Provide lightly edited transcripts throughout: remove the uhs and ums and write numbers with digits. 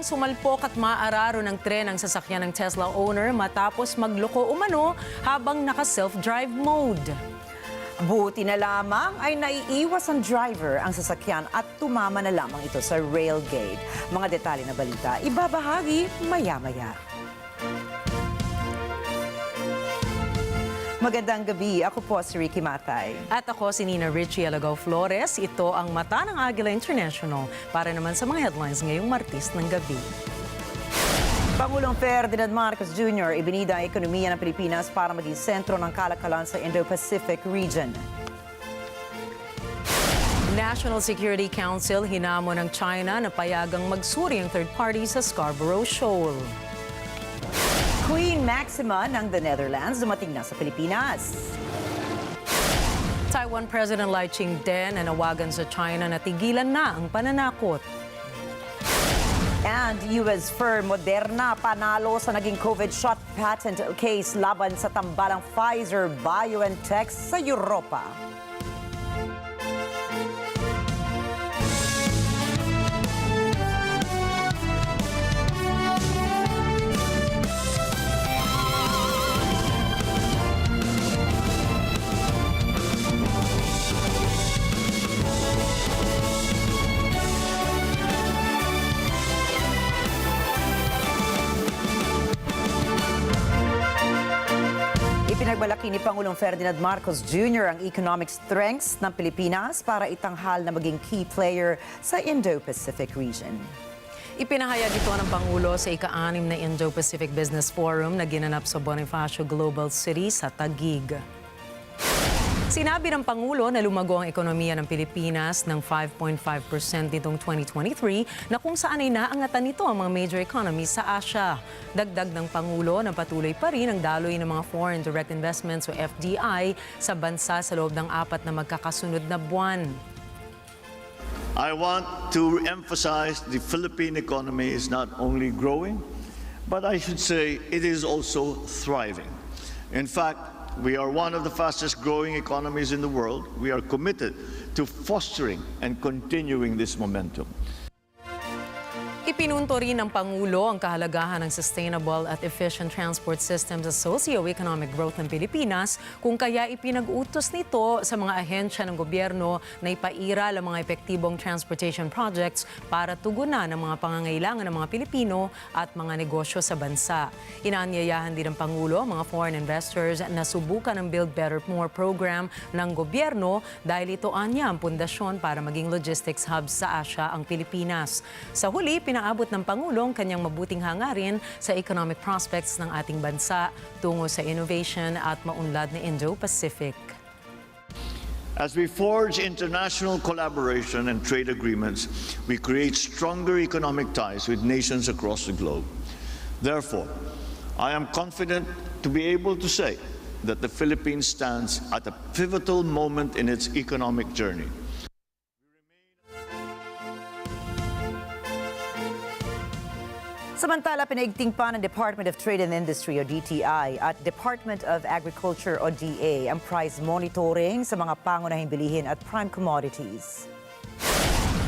Biglang sumalpok at maararo ng tren ang sasakyan ng Tesla owner matapos magloko umano habang naka-self-drive mode. Buti na lamang ay naiiwas ang driver ang sasakyan at tumama na lamang ito sa rail gate. Mga detalye na balita, ibabahagi maya-maya. Magandang gabi. Ako po si Ricky Matay. At ako si Nina Richie Alagaw Flores. Ito ang Mata ng Agila International para naman sa mga headlines ngayong Martes ng gabi. Pangulong Ferdinand Marcos Jr. ibinida ang ekonomiya ng Pilipinas para maging sentro ng kalakalan sa Indo-Pacific region. National Security Council hinamon ng China na payagang magsuri ang third party sa Scarborough Shoal. Queen Maxima ng the Netherlands dumating na sa Pilipinas. Taiwan President Lai Ching-te nanawagan sa China na tigilan na ang pananakot. And US firm Moderna panalo sa naging COVID shot patent case laban sa tambalang Pfizer-BioNTech sa Europa. Ipinagmalaki ni Pangulong Ferdinand Marcos Jr. ang economic strengths ng Pilipinas para itanghal na maging key player sa Indo-Pacific region. Ipinahayag ito ng Pangulo sa ika-6 na Indo-Pacific Business Forum na ginanap sa Bonifacio Global City sa Taguig. Sinabi ng Pangulo na lumago ang ekonomiya ng Pilipinas ng 5.5% nitong 2023 na kung saan ay naangatan nito ang mga major economies sa Asia. Dagdag ng Pangulo na patuloy pa rin ang daloy ng mga foreign direct investments o FDI sa bansa sa loob ng 4 na magkakasunod na buwan. I want to emphasize the Philippine economy is not only growing, but I should say it is also thriving. In fact, we are one of the fastest growing economies in the world. We are committed to fostering and continuing this momentum. Ipinunto rin ng Pangulo ang kahalagahan ng sustainable at efficient transport systems sa socio-economic growth ng Pilipinas, kung kaya ipinag-utos nito sa mga ahensya ng gobyerno na ipairal ang mga epektibong transportation projects para tugunan ang mga pangangailangan ng mga Pilipino at mga negosyo sa bansa. Inaanyayahan din ng Pangulo ang mga foreign investors na subukan ang Build Better More program ng gobyerno dahil ito anya ang pundasyon para maging logistics hub sa Asia ang Pilipinas. Sa huli, pinaabot ng Pangulong kanyang mabuting hangarin sa economic prospects ng ating bansa tungo sa innovation at maunlad na Indo-Pacific. As we forge international collaboration and trade agreements, we create stronger economic ties with nations across the globe. Therefore, I am confident to be able to say that the Philippines stands at a pivotal moment in its economic journey. Samantala, pinaigting pa ng Department of Trade and Industry o DTI at Department of Agriculture o DA ang price monitoring sa mga pangunahing bilihin at prime commodities.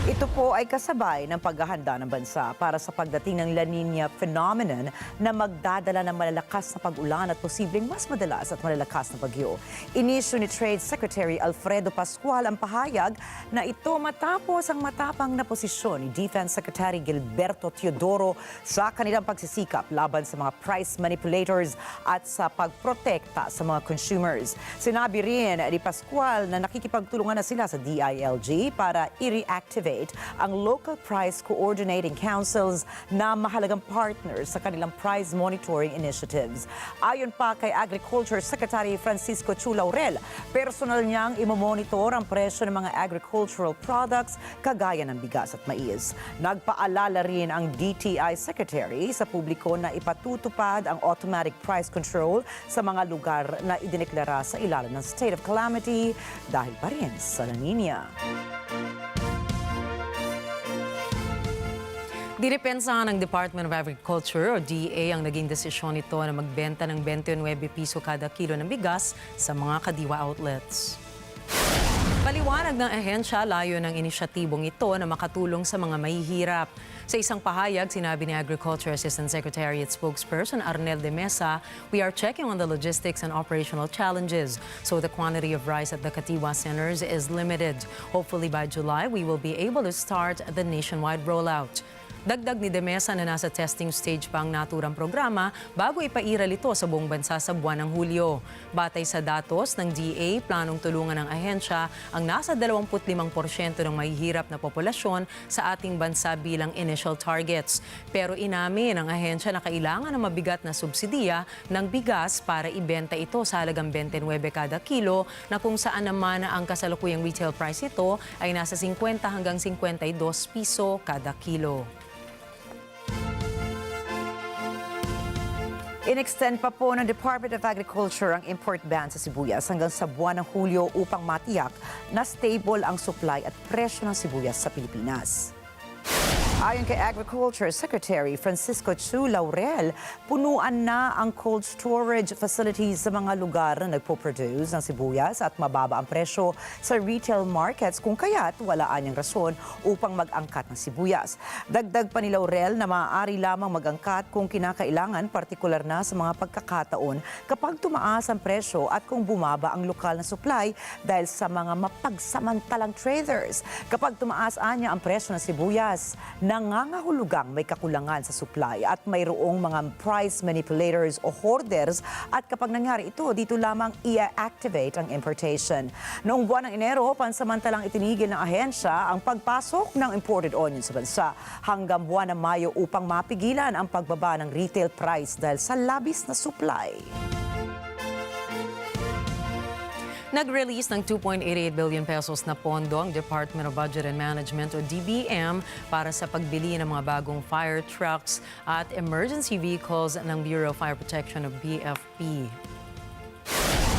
Ito po ay kasabay ng paghahanda ng bansa para sa pagdating ng La Nina phenomenon na magdadala ng malalakas na pag-ulan at posibleng mas madalas at malalakas na bagyo. Inisyu ni Trade Secretary Alfredo Pascual ang pahayag na ito matapos ang matapang na posisyon ni Defense Secretary Gilberto Teodoro sa kanilang pagsisikap laban sa mga price manipulators at sa pagprotekta sa mga consumers. Sinabi rin ni Pascual na nakikipagtulungan na sila sa DILG para i-reactivate ang local price coordinating councils na mahalagang partners sa kanilang price monitoring initiatives. Ayon pa kay Agriculture Secretary Francisco Chu Laurel, personal niyang imomonitor ang presyo ng mga agricultural products kagaya ng bigas at mais. Nagpaalala rin ang DTI Secretary sa publiko na ipatutupad ang automatic price control sa mga lugar na idineklara sa ilalim ng state of calamity dahil pa rin sa La Nina. Dinepensahan ng Department of Agriculture o DA ang naging desisyon nito na magbenta ng 29 piso kada kilo ng bigas sa mga kadiwa outlets. Paliwanag ng ahensya, layo ng inisyatibong ito na makatulong sa mga mahihirap. Sa isang pahayag, sinabi ni Agriculture Assistant Secretariat spokesperson Arnel de Mesa, "We are checking on the logistics and operational challenges, so the quantity of rice at the Katiwa centers is limited. Hopefully by July, we will be able to start the nationwide rollout." Dagdag ni De Mesa na nasa testing stage pa ang naturang programa bago ipairal ito sa buong bansa sa buwan ng Hulyo. Batay sa datos ng DA, planong tulungan ng ahensya ang nasa 25% ng mahihirap na populasyon sa ating bansa bilang initial targets. Pero inamin ng ahensya na kailangan ng mabigat na subsidiya ng bigas para ibenta ito sa halagang 29 kada kilo, na kung saan naman ang kasalukuyang retail price ito ay nasa 50 hanggang 52 piso kada kilo. In-extend pa po ng Department of Agriculture ang import ban sa sibuyas hanggang sa buwan ng Hulyo upang matiyak na stable ang supply at presyo ng sibuyas sa Pilipinas. Ayon kay Agriculture Secretary Francisco Chu Laurel, punuan na ang cold storage facilities sa mga lugar na nagpo-produce ng sibuyas at mababa ang presyo sa retail markets, kung kaya't wala anyang rason upang mag-angkat ng sibuyas. Dagdag pa ni Laurel na maaari lamang mag-angkat kung kinakailangan, partikular na sa mga pagkakataon kapag tumaas ang presyo at kung bumaba ang lokal na supply dahil sa mga mapagsamantalang traders. Kapag tumaas anya ang presyo ng sibuyas, nangangahulugang may kakulangan sa supply at mayroong mga price manipulators o hoarders, at kapag nangyari ito, dito lamang i-activate ang importation. Noong buwan ng Enero, pansamantalang itinigil ng ahensya ang pagpasok ng imported onion sa bansa hanggang buwan ng Mayo upang mapigilan ang pagbaba ng retail price dahil sa labis na supply. Nag-release ng 2.88 billion pesos na pondo ang Department of Budget and Management o DBM para sa pagbili ng mga bagong fire trucks at emergency vehicles ng Bureau of Fire Protection o BFP.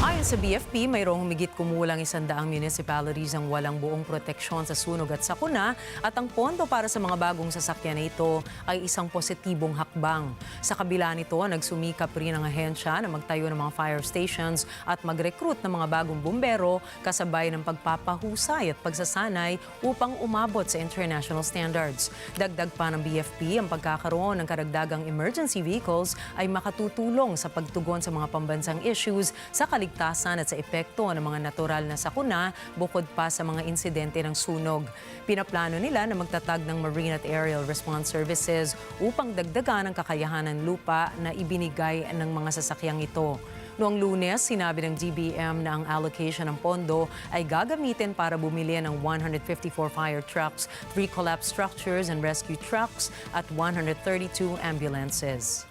Ayon sa BFP, mayroong humigit kumulang 100 municipalities ang walang buong proteksyon sa sunog at sakuna, at ang pondo para sa mga bagong sasakyan na ito ay isang positibong hakbang. Sa kabila nito, nagsumikap rin ang ahensya na magtayo ng mga fire stations at mag-recruit ng mga bagong bumbero kasabay ng pagpapahusay at pagsasanay upang umabot sa international standards. Dagdag pa ng BFP, ang pagkakaroon ng karagdagang emergency vehicles ay makatutulong sa pagtugon sa mga pambansang issues sa kaligtasan at sa epekto ng mga natural na sakuna bukod pa sa mga insidente ng sunog. Pinaplano nila na magtatag ng Marine at Aerial Response Services upang dagdagan ang kakayahan ng lupa na ibinigay ng mga sasakyang ito. Noong Lunes, sinabi ng DBM na ang allocation ng pondo ay gagamitin para bumili ng 154 fire trucks, 3 collapse structures and rescue trucks at 132 ambulances.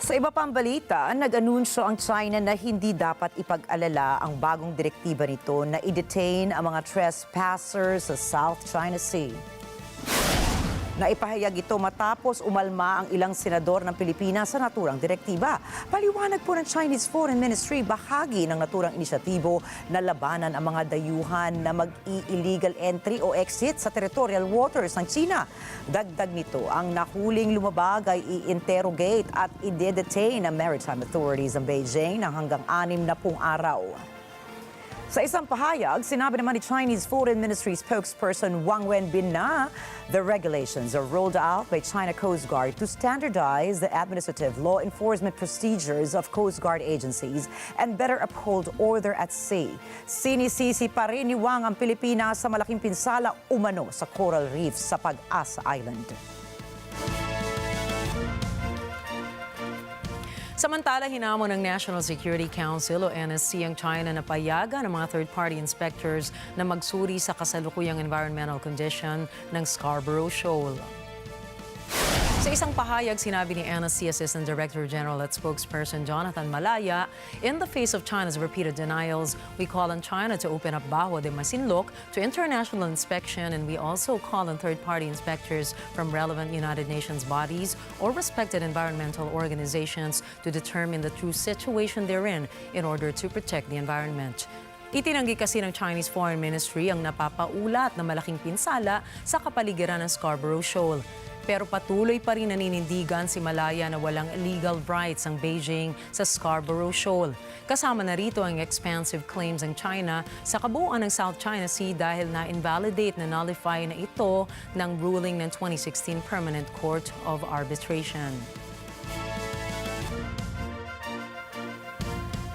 Sa iba pang balita, nag-anunsyo ang China na hindi dapat ipag-alala ang bagong direktiba nito na i-detain ang mga trespassers sa South China Sea. Naipahayag ito matapos umalma ang ilang senador ng Pilipinas sa naturang direktiba. Paliwanag po ng Chinese Foreign Ministry, bahagi ng naturang inisyatibo na labanan ang mga dayuhan na mag-i-illegal entry o exit sa territorial waters ng China. Dagdag nito, ang nahuling lumabag ay i-interrogate at i-detain ng maritime authorities ng Beijing ng hanggang 60 araw. Sa isang pahayag, sinabi naman ni Chinese Foreign Ministry spokesperson Wang Wenbin na the regulations are rolled out by China Coast Guard to standardize the administrative law enforcement procedures of Coast Guard agencies and better uphold order at sea. Sinisisi pa rin ni Wang ang Pilipinas sa malaking pinsala umano sa coral reefs sa Pag-asa Island. Samantala, hinamon ng National Security Council o NSC ang China na payagan ng mga third-party inspectors na magsuri sa kasalukuyang environmental condition ng Scarborough Shoal. Sa isang pahayag, sinabi ni NSC Assistant Director General at spokesperson Jonathan Malaya, in the face of China's repeated denials, we call on China to open up Bajo de Masinloc to international inspection, and we also call on third-party inspectors from relevant United Nations bodies or respected environmental organizations to determine the true situation therein in order to protect the environment. Itinanggi kasi ng Chinese Foreign Ministry ang napapaulat na malaking pinsala sa kapaligiran ng Scarborough Shoal. Pero patuloy pa rin naninindigan si Malaya na walang legal rights ang Beijing sa Scarborough Shoal. Kasama na rito ang expansive claims ng China sa kabuuan ng South China Sea dahil na-invalidate na nullify na ito ng ruling ng 2016 Permanent Court of Arbitration.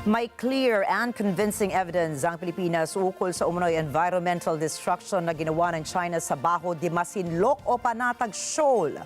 May clear and convincing evidence ang Pilipinas ukol sa umunoy environmental destruction na ginawa ng China sa Baho de Masinloc o Panatag Shoal.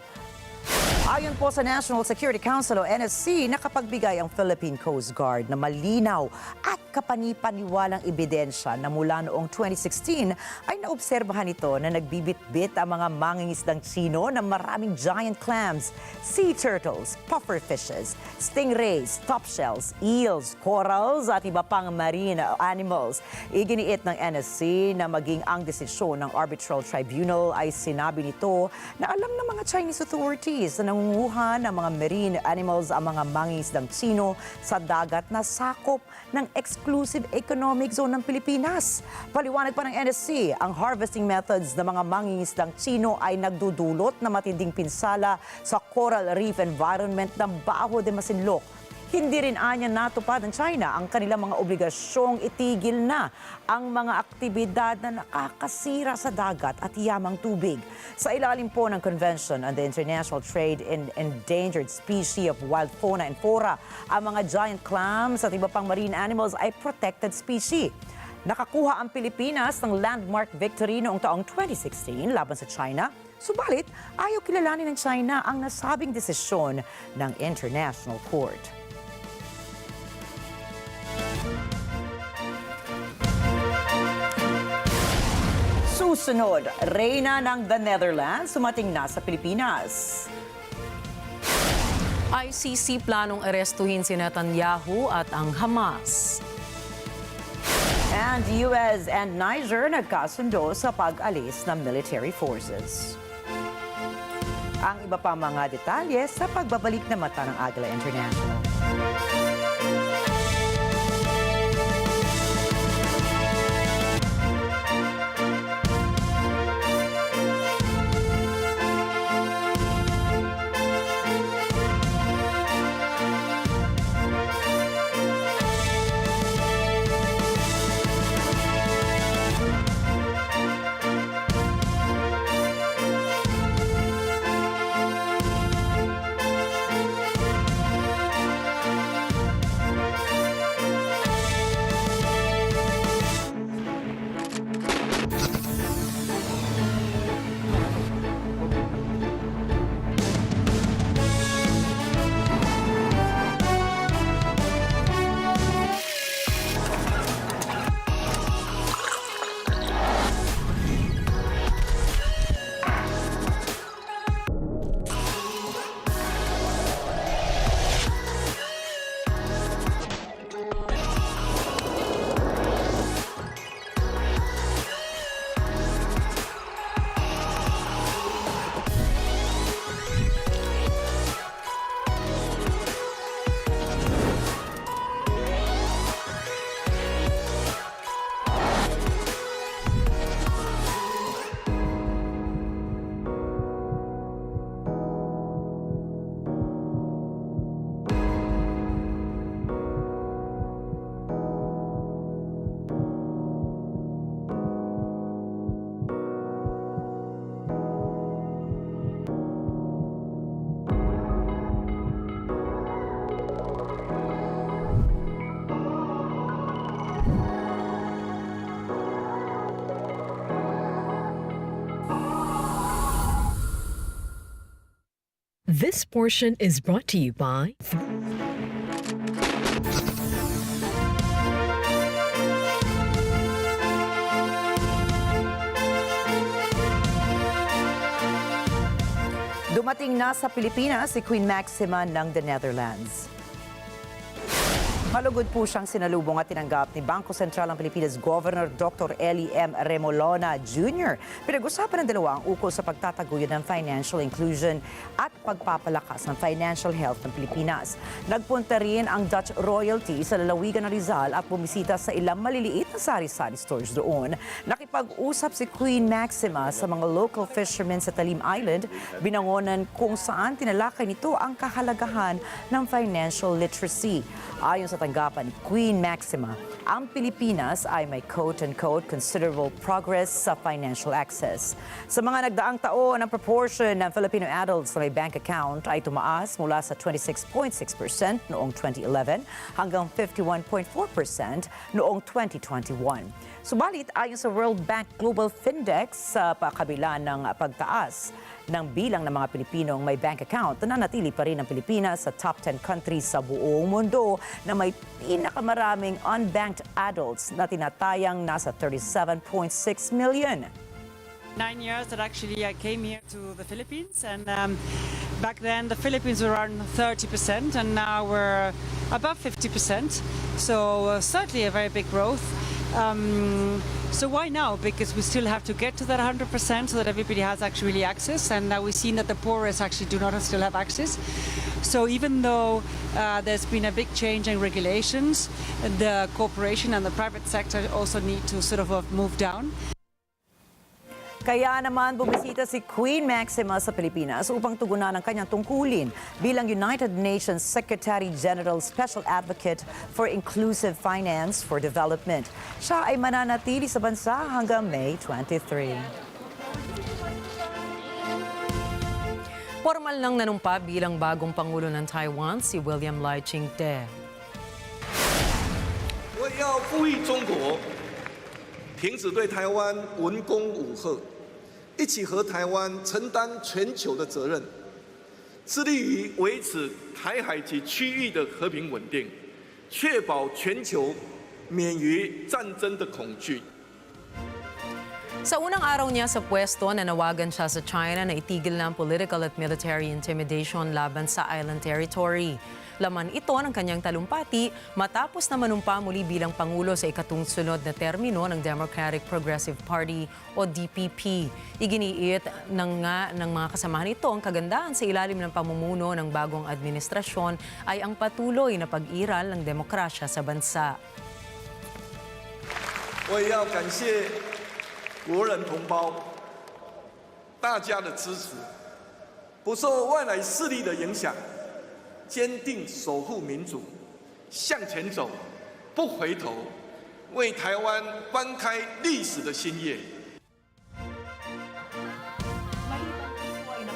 Ayon po sa National Security Council o NSC, nakapagbigay ang Philippine Coast Guard na malinaw at kapanipaniwalang ebidensya na mula noong 2016 ay naobserbahan ito na nagbibit-bit ang mga mangingisdang Tsino ng maraming giant clams, sea turtles, puffer fishes, stingrays, top shells, eels, corals at iba pang marine animals. Iginiit ng NSC na maging ang desisyon ng Arbitral Tribunal ay sinabi nito na alam ng mga Chinese authorities na nangunguha ng mga marine animals ang mga mangingisdang Tsino sa dagat na sakop ng exclusive economic zone ng Pilipinas. Paliwanag pa ng NSC, ang harvesting methods ng mga mangingisdang Tsino ay nagdudulot na matinding pinsala sa coral reef environment ng Baho de Masinloc. Hindi rin anya natupad ng China ang kanilang mga obligasyong itigil na ang mga aktibidad na nakakasira sa dagat at yamang tubig. Sa ilalim po ng Convention on the International Trade in Endangered Species of Wild Fauna and Flora, ang mga giant clams at iba pang marine animals ay protected species. Nakakuha ang Pilipinas ng landmark victory noong taong 2016 laban sa China. Subalit, ayaw kilalanin ng China ang nasabing desisyon ng International Court. Susunod, reyna ng the Netherlands sumating na sa Pilipinas. ICC planong arestuhin si Netanyahu at ang Hamas. And US and Niger nagkasundo sa pag-alis ng military forces. Ang iba pa mga detalye sa pagbabalik na mata ng Agila International. This portion is brought to you by Dumating na sa Pilipinas si Queen Maxima ng the Netherlands. Malugod po siyang sinalubong at tinanggap ni Bangko Sentral ng Pilipinas Governor Dr. Eli M. Remolona Jr. Pinag-usapan ng dalawa ang ukol sa pagtataguyod ng financial inclusion at pagpapalakas ng financial health ng Pilipinas. Nagpunta rin ang Dutch royalty sa lalawigan ng Rizal at bumisita sa ilang maliliit na sari-sari stores doon. Nakipag-usap si Queen Maxima sa mga local fishermen sa Talim Island, binangonan kung saan tinalakay nito ang kahalagahan ng financial literacy. Ayon sa tanggapan ni Queen Maxima, ang Pilipinas ay may quote-unquote considerable progress sa financial access. Sa mga nagdaang taon, ang proportion ng Filipino adults na may bank account ay tumaas mula sa 26.6% noong 2011 hanggang 51.4% noong 2021. Subalit, ayon sa World Bank Global Findex, sa pakabila ng pagtaas ng bilang ng mga Pilipinong may bank account, nananatili pa rin ang Pilipinas sa top 10 countries sa buong mundo na may pinakamaraming unbanked adults na tinatayang nasa 37.6 million. 9 years that actually I came here to the Philippines, and back then the Philippines were around 30% and now we're above 50%, so certainly a very big growth. So why now? Because we still have to get to that 100% so that everybody has actually access, and now we've seen that the poorest actually do not still have access. So even though there's been a big change in regulations, the corporation and the private sector also need to sort of move down. Kaya naman bumisita si Queen Maxima sa Pilipinas upang tugunan ang kanyang tungkulin bilang United Nations Secretary-General Special Advocate for Inclusive Finance for Development. Siya ay mananatili sa bansa hanggang May 23. Formal nang nanumpa bilang bagong Pangulo ng Taiwan si William Lai Ching-te. 我要呼吁中国停止对台湾文攻武吓，一起和台湾承担全球的责任，致力于维持台海及区域的和平稳定，确保全球免于战争的恐惧。 Sa unang araw niya sa pwesto, nanawagan siya sa China na itigil na ang political at military intimidation laban sa island territory. Laman ito ng kanyang talumpati matapos na manumpa muli bilang Pangulo sa ikatungsunod na termino ng Democratic Progressive Party o DPP. Iginiit ng mga kasamahan nito ang kagandahan sa ilalim ng pamumuno ng bagong administrasyon ay ang patuloy na pag-iral ng demokrasya sa bansa. 我也要感谢 国人同胞，大家的支持，不受外来势力的影响，坚定守护民主，向前走，不回头，为台湾翻开历史的新页。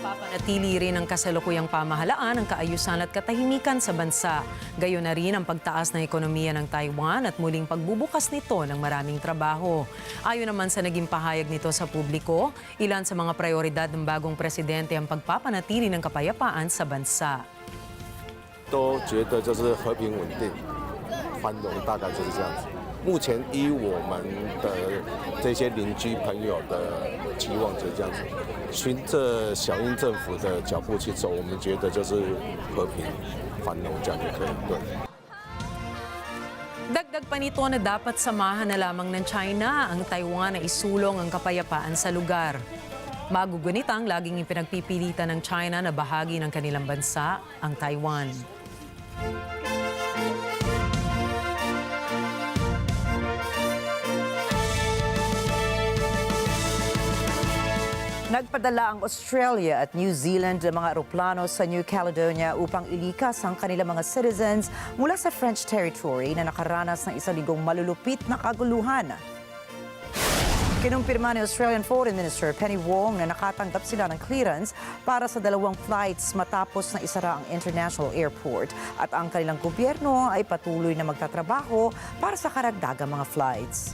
Napanatili rin ang kasalukuyang pamahalaan ng kaayusan at katahimikan sa bansa. Gayon na rin ang pagtaas ng ekonomiya ng Taiwan at muling pagbubukas nito ng maraming trabaho. Ayon naman sa naging pahayag nito sa publiko, ilan sa mga prioridad ng bagong presidente ang pagpapanatili ng kapayapaan sa bansa. 都觉得就是和平稳定、繁荣，大概就是这样子。目前依我们的这些邻居朋友的期望就是这样子，循着小英政府的脚步去走，我们觉得就是和平、繁荣这样就可以。对。 Dagdag pa nito na dapat samahan na lamang ng China ang Taiwan na isulong ang kapayapaan sa lugar. Magugunit ang laging ipinagpipilitan ng China na bahagi ng kanilang bansa, ang Taiwan. Nagpadala ang Australia at New Zealand ng mga eroplano sa New Caledonia upang ilikas ang kanilang mga citizens mula sa French territory na nakaranas ng isang linggong malulupit na kaguluhan. Kinumpirma ni Australian Foreign Minister Penny Wong na nakatanggap sila ng clearance para sa 2 flights matapos na isara ang international airport at ang kanilang gobyerno ay patuloy na magtatrabaho para sa karagdagang mga flights.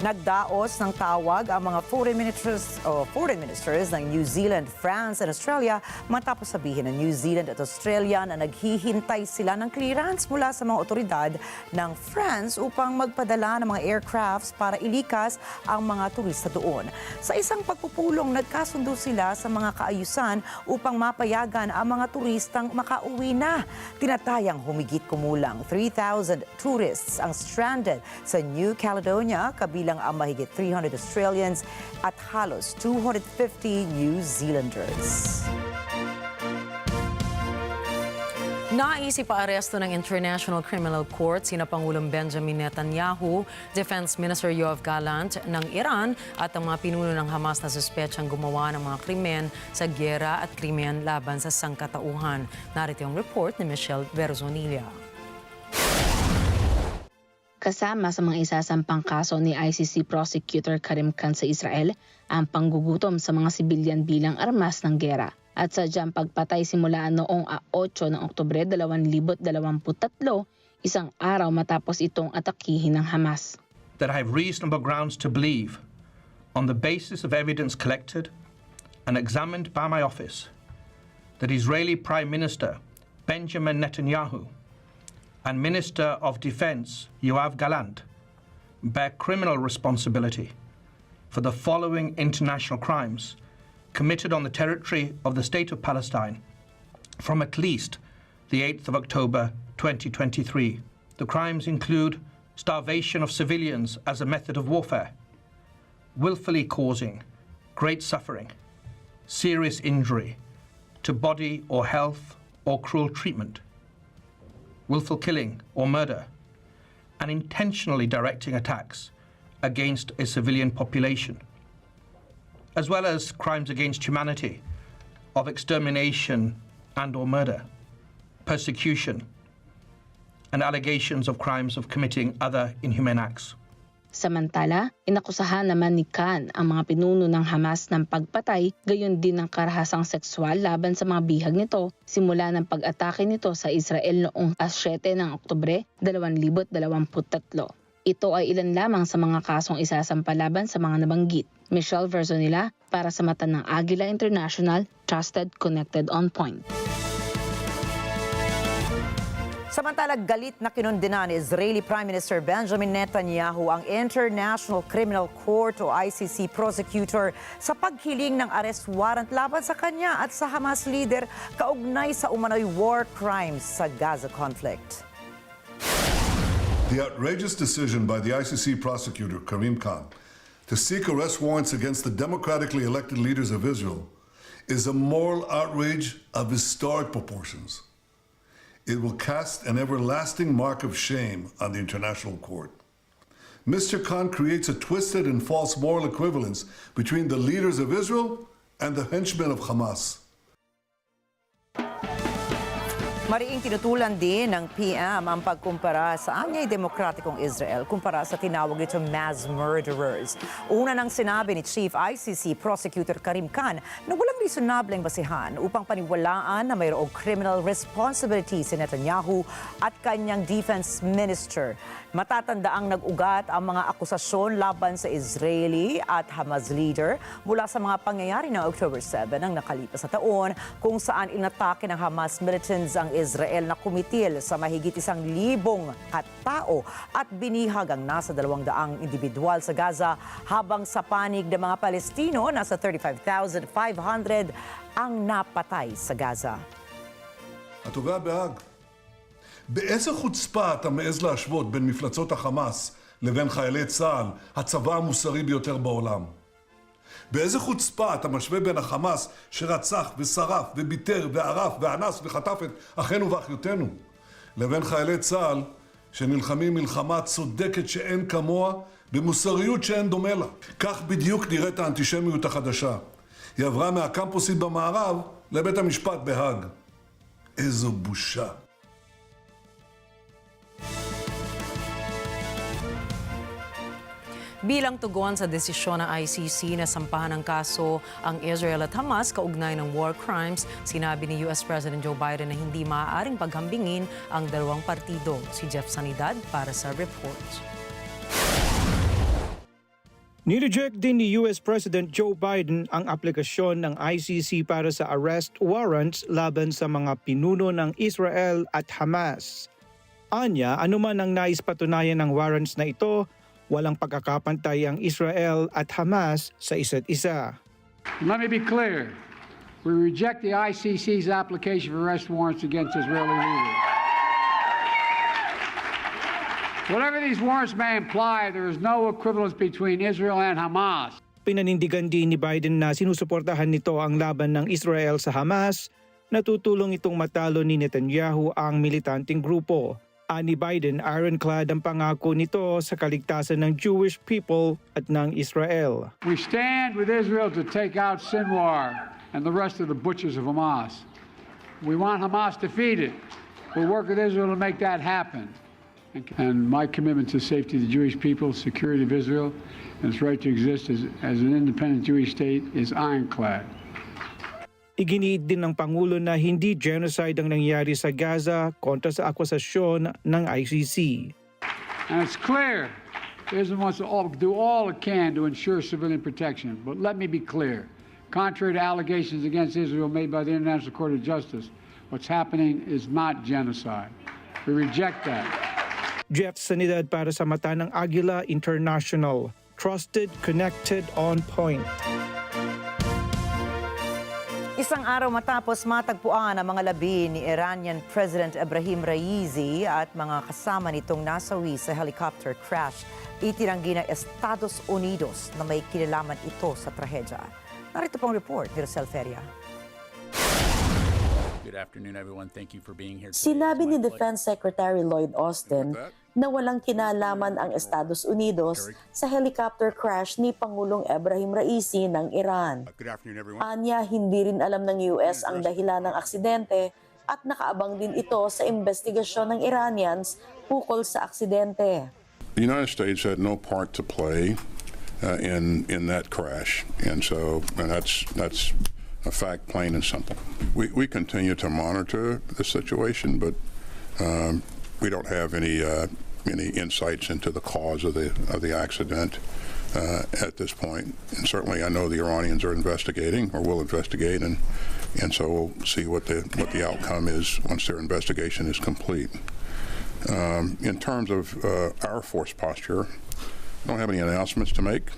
Nagdaos ng tawag ang mga foreign ministers ng New Zealand, France at Australia matapos sabihin ng New Zealand at Australia na naghihintay sila ng clearance mula sa mga otoridad ng France upang magpadala ng mga aircrafts para ilikas ang mga turista doon. Sa isang pagpupulong, nagkasundo sila sa mga kaayusan upang mapayagan ang mga turistang makauwi na. Tinatayang humigit kumulang 3,000 tourists ang stranded sa New Caledonia, kabilang ang mahigit 300 Australians at halos 250 New Zealanders. Naisip paaresto ng International Criminal Court sina Pangulong Benjamin Netanyahu, Defense Minister Yoav Gallant ng Iran at ang mga pinuno ng Hamas na suspetsang gumawa ng mga krimen sa gyera at krimen laban sa sangkatauhan. Narito ang report ni Michelle Verzonilla. Kasama sa mga isasampang kaso ni ICC Prosecutor Karim Khan sa Israel ang panggugutom sa mga sibilyan bilang armas ng gera at sadyang pagpatay simula noong 8 ng Oktubre 2023, isang araw matapos itong atakihin ng Hamas. That I have reasonable grounds to believe, on the basis of evidence collected and examined by my office, that Israeli Prime Minister Benjamin Netanyahu and Minister of Defense Yoav Gallant bear criminal responsibility for the following international crimes committed on the territory of the State of Palestine from at least the 8th of October 2023. The crimes include starvation of civilians as a method of warfare, willfully causing great suffering, serious injury to body or health or cruel treatment, willful killing or murder, and intentionally directing attacks against a civilian population, as well as crimes against humanity of extermination and or murder, persecution, and allegations of crimes of committing other inhumane acts. Samantala, inakusahan naman ni Khan ang mga pinuno ng Hamas ng pagpatay, gayon din ng karahasang sexual laban sa mga bihag nito simula ng pag-atake nito sa Israel noong 7 ng Oktubre 2023. Ito ay ilan lamang sa mga kasong isasampa laban sa mga nabanggit. Michelle Verzonilla para sa mata ng Agila International, Trusted, Connected, On Point. Samantala, galit na kinundina ni Israeli Prime Minister Benjamin Netanyahu ang International Criminal Court o ICC prosecutor sa paghiling ng arrest warrant laban sa kanya at sa Hamas leader kaugnay sa umano'y war crimes sa Gaza conflict. The outrageous decision by the ICC prosecutor, Karim Khan, to seek arrest warrants against the democratically elected leaders of Israel is a moral outrage of historic proportions. It will cast an everlasting mark of shame on the International Court. Mr. Khan creates a twisted and false moral equivalence between the leaders of Israel and the henchmen of Hamas. Mariing tinutulan din ng PM ang pagkumpara sa anyay demokratikong Israel kumpara sa tinawag nito mass murderers. Una nang sinabi ni Chief ICC Prosecutor Karim Khan na walang reasonableng basihan upang paniwalaan na mayroong criminal responsibility si Netanyahu at kanyang defense minister. Matatandaang nag-ugat ang mga akusasyon laban sa Israeli at Hamas leader mula sa mga pangyayari ng October 7 ng nakalipas na taon kung saan inatake ng Hamas militants ang Israel na kumitil sa mahigit 1,000 katao at binihag ang nasa 200 individual sa Gaza habang sa panig ng mga Palestino nasa 35,500 ang napatay sa Gaza. התובע בהאג, באיזה חוצפה אתה מעז להשוות בין מפלצות החמאס לבין חיילי צה"ל, הצבא המוסרי ביותר בעולם? באיזה חוצפה אתה משווה בין החמאס שרצח ושרף וביטר וערף ואנס וחטף את אחינו ואחיותינו לבין חיילי צה"ל שנלחמים מלחמה צודקת שאין כמוה במוסריות שאין דומה לה. כך בדיוק נראית האנטישמיות החדשה. היא עברה מהקמפוסית במערב לבית המשפט בהאג. איזו בושה. Bilang tugon sa desisyon ng ICC na sampahan ng kaso ang Israel at Hamas kaugnay ng war crimes, sinabi ni US President Joe Biden na hindi maaaring paghambingin ang dalawang partido. Si Jeff Sanidad para sa report. Nireject din ni US President Joe Biden ang aplikasyon ng ICC para sa arrest warrants laban sa mga pinuno ng Israel at Hamas. Anya, anuman ang nais patunayan ng warrants na ito, walang pagkakapantay ang Israel at Hamas sa isa't isa. Let me be clear. We reject the ICC's application for arrest warrants against Israeli leaders. Whatever these warrants may imply, there is no equivalence between Israel and Hamas. Pinanindigan din ni Biden na sinusuportahan nito ang laban ng Israel sa Hamas na tutulong itong matalo ni Netanyahu ang militanteng grupo. Ani Biden, ironclad ang pangako nito sa kaligtasan ng Jewish people at ng Israel. We stand with Israel to take out Sinwar and the rest of the butchers of Hamas. We want Hamas defeated. We'll work with Israel to make that happen. And my commitment to safety of the Jewish people, security of Israel, and its right to exist as an independent Jewish state is ironclad. Iginiit din ng Pangulo na hindi genocide ang nangyari sa Gaza kontra sa akusasyon ng ICC. And it's clear Israel wants to do all it can to ensure civilian protection. But let me be clear. Contrary to allegations against Israel made by the International Court of Justice, what's happening is not genocide. We reject that. Jeff Sanidad para sa mata ng Agila International. Trusted, connected, on point. Isang araw matapos matagpuan ang mga labi ni Iranian President Ebrahim Raisi at mga kasama nitong nasawi sa helicopter crash, itinanggi ng Estados Unidos na may kinalaman ito sa trahedya. Narito pong report ni Rosel Feria. Good afternoon, everyone. Thank you for being here. Sinabi ni Defense Secretary Lloyd Austin na walang kinalaman ang Estados Unidos sa helicopter crash ni Pangulong Ebrahim Raisi ng Iran. Anya, hindi rin alam ng US ang dahilan ng aksidente at nakaabang din ito sa investigasyon ng Iranians ukol sa aksidente. The United States had no part to play in that crash, and that's a fact, plain and simple. We continue to monitor the situation, but we don't have any insights into the cause of the accident at this point. And certainly, I know the Iranians are investigating, or will investigate, and so we'll see what the outcome is once their investigation is complete. In terms of our force posture, I don't have any announcements to make.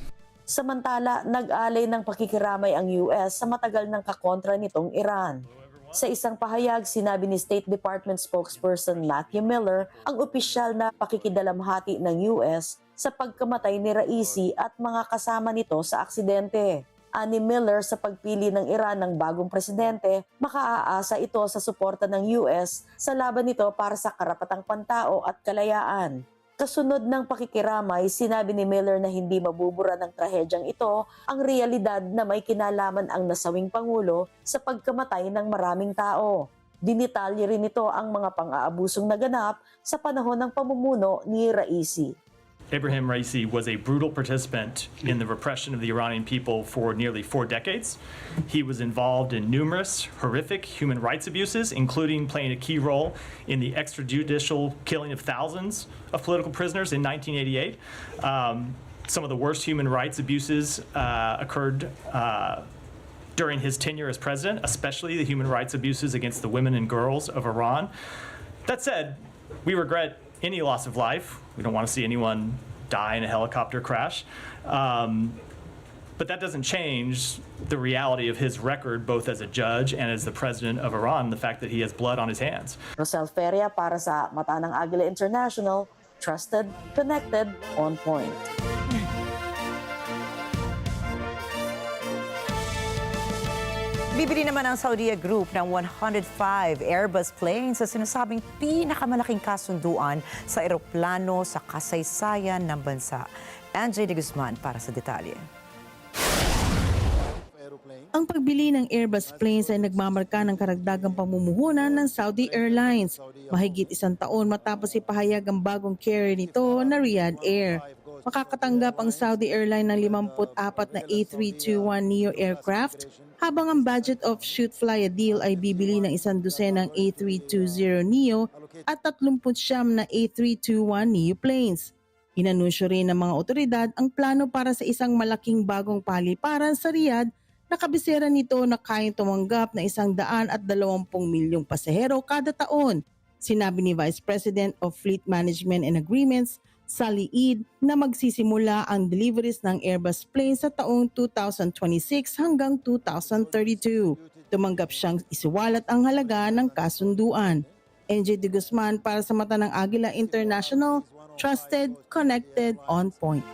Samantala, nag-alay ng pakikiramay ang US sa matagal ng kakontra nitong Iran. Sa isang pahayag, sinabi ni State Department spokesperson Matthew Miller ang opisyal na pakikidalamhati ng US sa pagkamatay ni Raisi at mga kasama nito sa aksidente. Ani Miller, sa pagpili ng Iran ng bagong presidente, makaaasa ito sa suporta ng US sa laban nito para sa karapatang pantao at kalayaan. Kasunod ng pakikiramay, sinabi ni Miller na hindi mabubura ng trahedyang ito ang realidad na may kinalaman ang nasawing Pangulo sa pagkamatay ng maraming tao. Dinitalye rin ito ang mga pang-aabusong naganap sa panahon ng pamumuno ni Raisi. Ebrahim Raisi was a brutal participant in the repression of the Iranian people for nearly 4 decades. He was involved in numerous horrific human rights abuses, including playing a key role in the extrajudicial killing of thousands of political prisoners in 1988. Some of the worst human rights abuses occurred during his tenure as president, especially the human rights abuses against the women and girls of Iran. That said, we regret any loss of life. We don't want to see anyone die in a helicopter crash. But that doesn't change the reality of his record, both as a judge and as the president of Iran, the fact that he has blood on his hands. Rosel Feria para sa Mata ng Agila International, trusted, connected, on point. Bibili naman ang Saudi Group ng 105 Airbus planes sa sinasabing pinakamalaking kasunduan sa eroplano sa kasaysayan ng bansa. Angie de Guzman para sa detalye. Ang pagbili ng Airbus planes ay nagmamarka ng karagdagang pamumuhunan ng Saudi Airlines. Mahigit 1 taon matapos ipahayag ang bagong carrier nito na Riyadh Air. Makakatanggap ang Saudi Airline ng 54 na A321neo aircraft, habang ang budget of shoot fly a deal ay bibili ng 1 dosenang A320neo at 39 na A321neo planes. Inanunsyo rin ng mga otoridad ang plano para sa isang malaking bagong paliparan sa Riyadh na kabisera nito na kayang tumanggap na 120 milyong pasahero kada taon. Sinabi ni Vice President of Fleet Management and Agreements, Sally Eid, na magsisimula ang deliveries ng Airbus planes sa taong 2026 hanggang 2032. Tumanggap siyang isiwalat ang halaga ng kasunduan. NJ De Guzman para sa mata ng Agila International, trusted, connected, on point.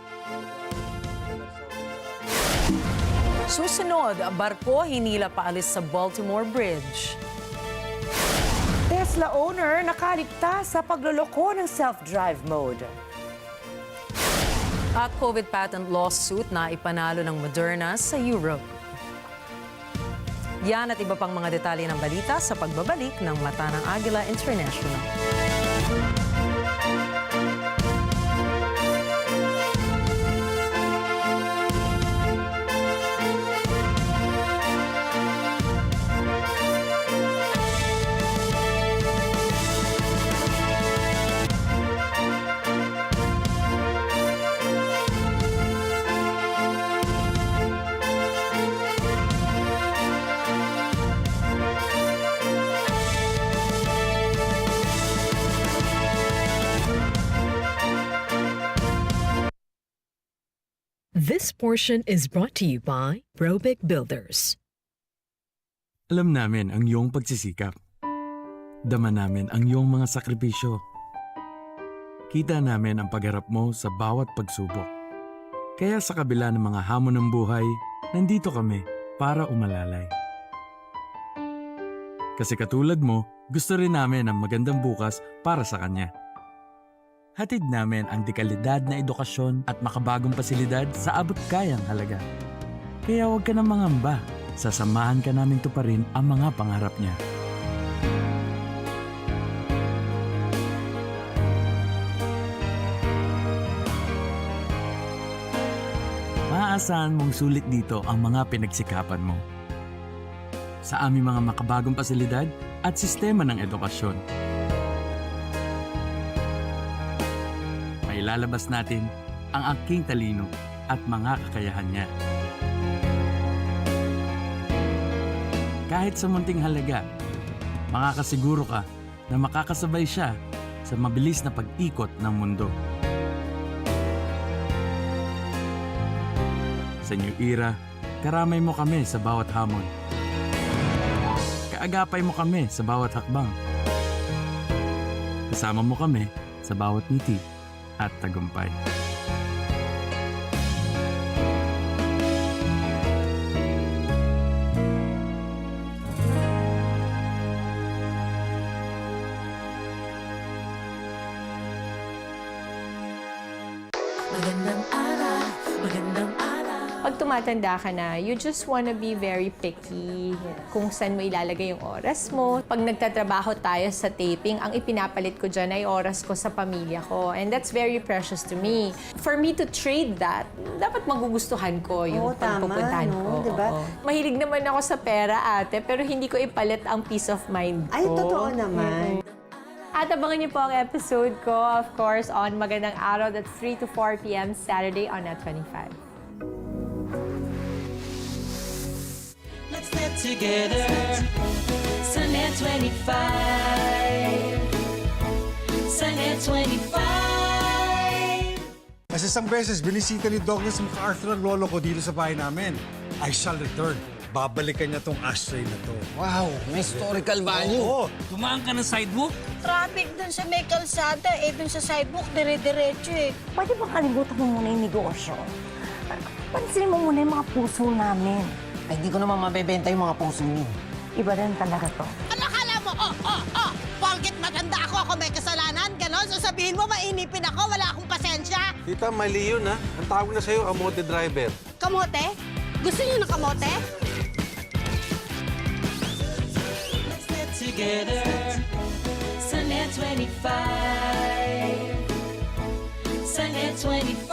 Susunod, barko hinila paalis sa Baltimore Bridge. Tesla owner nakaligtas sa pagloloko ng self-drive mode. At COVID patent lawsuit na ipanalo ng Moderna sa Europe. Yan at iba pang mga detalye ng balita sa pagbabalik ng Mata ng Agila International. This portion is brought to you by Robic Builders. Alam namin ang iyong pagsisikap. Dama namin ang iyong mga sakripisyo. Kita namin ang pagharap mo sa bawat pagsubok. Kaya sa kabila ng mga hamon ng buhay, nandito kami para umalalay. Kasi katulad mo, gusto rin namin ang magandang bukas para sa kanya. Hatid namin ang dekalidad na edukasyon at makabagong pasilidad sa abot kayang halaga. Kaya huwag ka nang mangamba, sasamahan ka namin tuparin ang mga pangarap niya. Maaasahan mong sulit dito ang mga pinagsikapan mo. Sa aming mga makabagong pasilidad at sistema ng edukasyon. Ilalabas natin ang aking talino at mga kakayahan niya. Kahit sa munting halaga, makakasiguro ka na makakasabay siya sa mabilis na pag-ikot ng mundo. Sa New Era, karamay mo kami sa bawat hamon. Kaagapay mo kami sa bawat hakbang. Kasama mo kami sa bawat ngiti at tagumpay. Magandang araw, magandang araw. Pag tumatanda ka na, you just wanna be very picky kung saan mo ilalagay yung oras mo. Pag nagtatrabaho tayo sa taping, ang ipinapalit ko dyan ay oras ko sa pamilya ko. And that's very precious to me. For me to trade that, dapat magugustuhan ko yung pagpupuntahan ko. Diba? Mahilig naman ako sa pera, ate, pero hindi ko ipalit ang peace of mind ko. Ay, totoo naman. At abangan niyo po ang episode ko, of course, on Magandang Araw. That's 3 to 4 p.m. Saturday on Net 25. Let's get together sa Net 25. Sa Net 25. Mas isang beses, binisita ni Douglas MacArthur ang lolo ko dito sa bahay namin. I shall return. Babalikan niya tong ashtray na to. Wow, may historical value. Oo. Tumaan ka ng sidewalk? Traffic dun sa may kalsada, dun sa sidewalk, dire-diretso Pwede bang kalimutan mo muna yung negosyo? Pansinin mo muna yung mga puso namin. Ay, di ko naman mabebenta yung mga puso niyo. Iba rin talaga to. Ano akala mo? Porket matanda ako may kasalanan, ganon? So sabihin mo, mainipin ako, wala akong pasensya? Tita, mali yun ha. Ang tawag na sa'yo, kamote driver. Kamote? Gusto niyo ng kamote? Let's get together sa Net 25. Sa Net 25.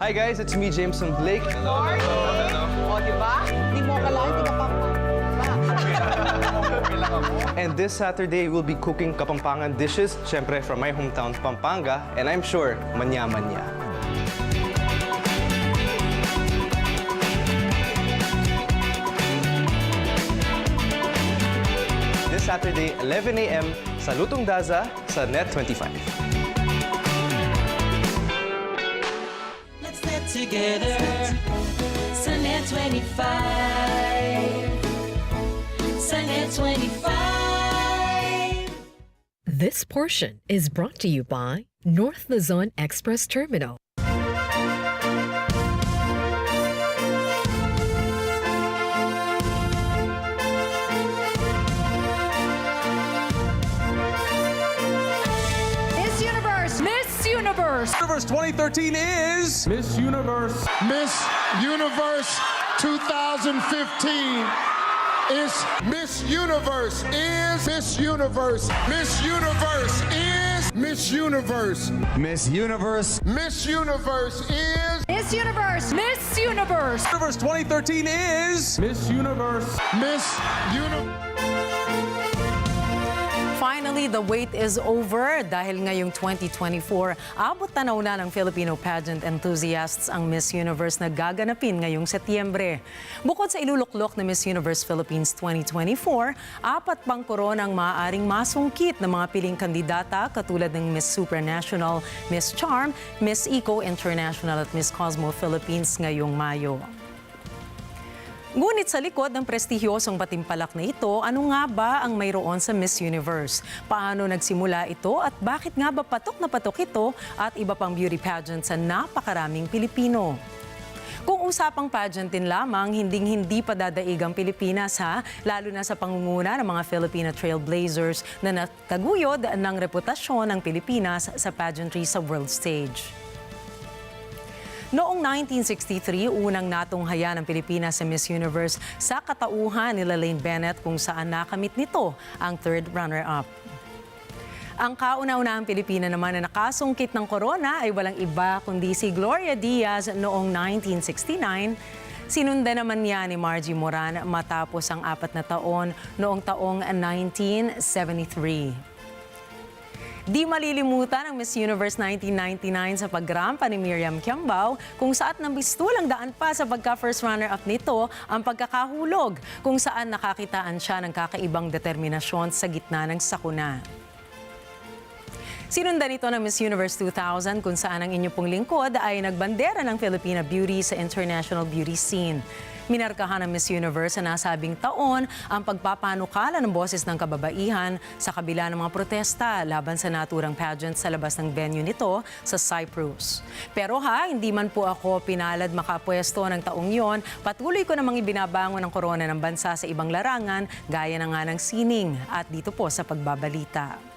Hi guys, it's me, Jameson Blake. O, diba? Di mo akalain, di ka pa And this Saturday, we'll be cooking Kapampangan dishes, syempre from my hometown, Pampanga, and I'm sure manya-manya. This Saturday, 11 a.m. sa Lutong Daza sa Net 25. Let's get together. Sunnet 25. Sunnet 25. This portion is brought to you by North Luzon Express Terminal. Miss Universe! Miss Universe! Universe 2013 is Miss Universe. Miss Universe 2015 is Miss Universe is Miss Universe. Miss Universe is Miss Universe. Miss Universe. Miss Universe is Miss Universe! Miss Universe! Universe 2013 is Miss Universe. Miss Universe. Finally, the wait is over dahil ngayong 2024, abot tanaw na ng Filipino pageant enthusiasts ang Miss Universe na gaganapin ngayong Setyembre. Bukod sa iluluklok na Miss Universe Philippines 2024, 4 pang korona ang maaaring masungkit ng mga piling kandidata katulad ng Miss Supranational, Miss Charm, Miss Eco International at Miss Cosmo Philippines ngayong Mayo. Ngunit sa likod ng prestihiyosong patimpalak na ito, ano nga ba ang mayroon sa Miss Universe? Paano nagsimula ito at bakit nga ba patok na patok ito at iba pang beauty pageant sa napakaraming Pilipino? Kung usapang pageant din lamang, hindi pa dadaig ang Pilipinas lalo na sa pangunguna ng mga Filipina Trailblazers na nagtaguyod ng reputasyon ng Pilipinas sa pageantry sa world stage. Noong 1963, unang natunghayan ng Pilipinas sa Miss Universe sa katauhan ni Lane Bennett kung saan nakamit nito ang third runner-up. Ang kauna-unahang Pilipina naman na nakasungkit ng corona ay walang iba kundi si Gloria Diaz noong 1969. Sinundan naman niya ni Margie Moran matapos ang 4 na taon noong taong 1973. Di malilimutan ang Miss Universe 1999 sa pagrampa ni Miriam Kiambao kung saan nabistulang daan pa sa pagka-first runner-up nito ang pagkakahulog kung saan nakakitaan siya ng kakaibang determinasyon sa gitna ng sakuna. Sinundan ito ng Miss Universe 2000 kung saan ang inyong pong lingkod ay nagbandera ng Filipina Beauty sa international beauty scene. Minarkahan ng Miss Universe sa nasabing taon ang pagpapanukala ng boses ng kababaihan sa kabila ng mga protesta laban sa naturang pageant sa labas ng venue nito sa Cyprus. Pero hindi man po ako pinalad makapwesto ng taong yon, patuloy ko namang ibinabangon ang korona ng bansa sa ibang larangan gaya na nga ng sining at dito po sa pagbabalita.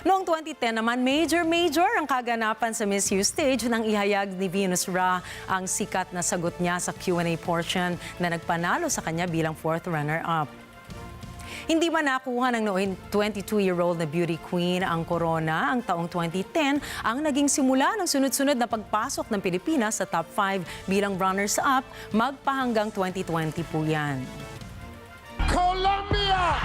Noong 2010 naman, major ang kaganapan sa Miss U stage nang ihayag ni Venus Ra ang sikat na sagot niya sa Q&A portion na nagpanalo sa kanya bilang 4th runner-up. Hindi man nakuha ng noong 22-year-old na beauty queen ang corona, ang taong 2010 ang naging simula ng sunod-sunod na pagpasok ng Pilipinas sa top 5 bilang runners-up magpahanggang 2020 po yan. Colombia!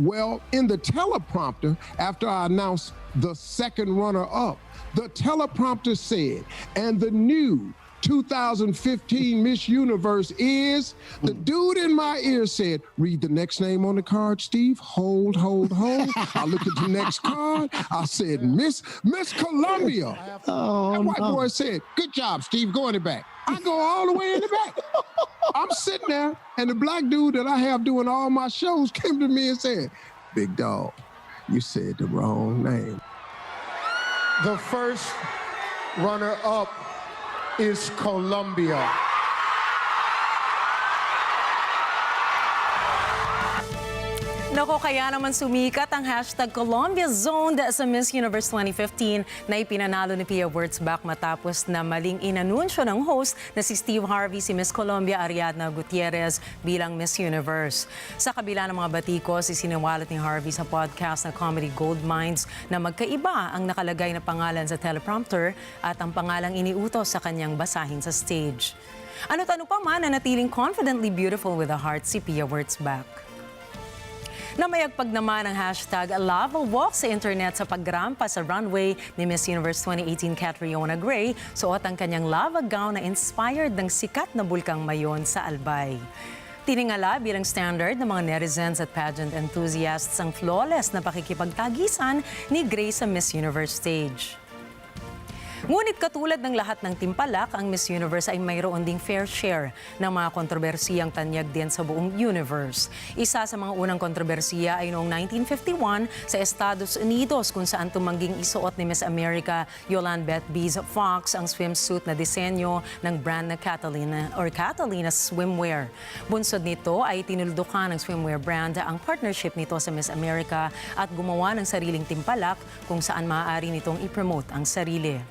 Well, in the teleprompter, after I announced the second runner-up, the teleprompter said, and the new 2015 Miss Universe is, the dude in my ear said, read the next name on the card, Steve. Hold. I looked at the next card. I said, Miss Colombia. That white boy said, good job, Steve. Go in the back. I go all the way in the back. I'm sitting there, and the black dude that I have doing all my shows came to me and said, big dog, you said the wrong name. The first runner-up is Colombia. Nako, kaya naman sumikat ang hashtag Colombia Zoned sa Miss Universe 2015 na ipinanalo ni Pia Wurtzbach matapos na maling inanunsyo ng host na si Steve Harvey si Miss Colombia Ariadna Gutierrez bilang Miss Universe. Sa kabila ng mga batikos, isiniwalat ni Harvey sa podcast na Comedy Gold Mines na magkaiba ang nakalagay na pangalan sa teleprompter at ang pangalang iniutos sa kanyang basahin sa stage. Ano't ano pa man, nanatiling confidently beautiful with a heart si Pia Wurtzbach. Namayagpag naman ang hashtag Lava Walk sa internet sa pagrampa sa runway ni Miss Universe 2018 Catriona Gray, suot ang kanyang lava gown na inspired ng sikat na bulkang Mayon sa Albay. Tiningala bilang standard ng mga netizens at pageant enthusiasts ang flawless na pakikipagtagisan ni Gray sa Miss Universe stage. Ngunit katulad ng lahat ng timpalak, ang Miss Universe ay mayroon ding fair share ng mga kontrobersiyang tanyag din sa buong universe. Isa sa mga unang kontrobersiya ay noong 1951 sa Estados Unidos kung saan tumangging isuot ni Miss America Yolande Beth Fox ang swimsuit na disenyo ng brand na Catalina Swimwear. Bunsod nito ay tinuldukan ng swimwear brand ang partnership nito sa Miss America at gumawa ng sariling timpalak kung saan maaari nitong i-promote ang sarili.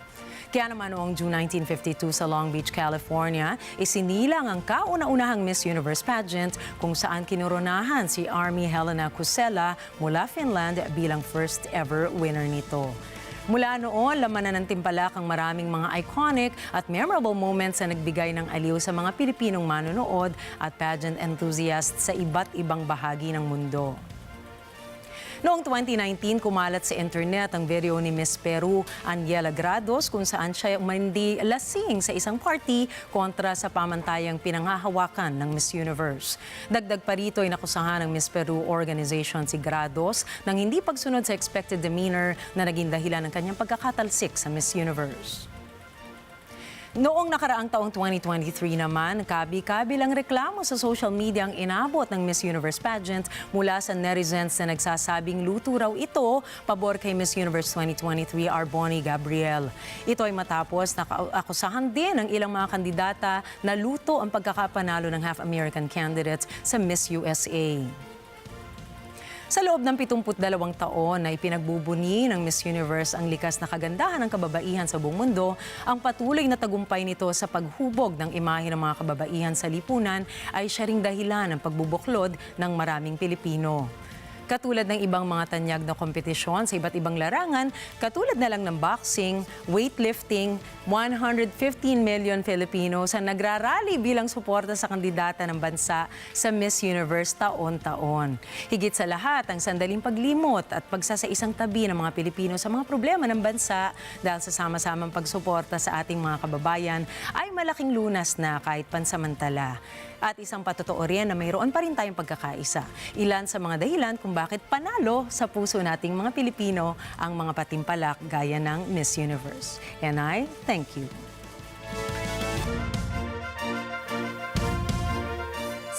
Kaya naman noong June 1952 sa Long Beach, California, isinilang ang kauna-unahang Miss Universe pageant kung saan kinoronahan si Army Helena Kusela mula Finland bilang first ever winner nito. Mula noon, laman na ng timpalak ang maraming mga iconic at memorable moments na nagbigay ng aliw sa mga Pilipinong manonood at pageant enthusiasts sa iba't ibang bahagi ng mundo. Noong 2019, kumalat sa internet ang video ni Miss Peru, Aniela Grados, kung saan siya umandi lasing sa isang party kontra sa pamantayang pinanghahawakan ng Miss Universe. Dagdag pa rito ay nakusahan ng Miss Peru organization si Grados ng hindi pagsunod sa expected demeanor na naging dahilan ng kanyang pagkakatalsik sa Miss Universe. Noong nakaraang taong 2023 naman, kabi-kabilang reklamo sa social media ang inabot ng Miss Universe pageant mula sa netizens na nagsasabing luto raw ito pabor kay Miss Universe 2023 Arboni Gabriel. Ito ay matapos na akusahan din ng ilang mga kandidata na luto ang pagkakapanalo ng half-American candidates sa Miss USA. Sa loob ng 72 taon na ipinagbubuni ng Miss Universe ang likas na kagandahan ng kababaihan sa buong mundo, ang patuloy na tagumpay nito sa paghubog ng imahe ng mga kababaihan sa lipunan ay siya ring dahilan ng pagbubuklod ng maraming Pilipino. Katulad ng ibang mga tanyag na kompetisyon sa iba't ibang larangan, katulad na lang ng boxing, weightlifting, 115 million Filipinos ang nagrarally bilang suporta sa kandidata ng bansa sa Miss Universe taon-taon. Higit sa lahat, ang sandaling paglimot at pagsasaisang tabi ng mga Pilipino sa mga problema ng bansa dahil sa sama-samang pagsuporta sa ating mga kababayan ay malaking lunas na kahit pansamantala. At isang patotoo rin na mayroon pa rin tayong pagkakaisa. Ilan sa mga dahilan kung bakit panalo sa puso nating mga Pilipino ang mga patimpalak gaya ng Miss Universe. And I thank you.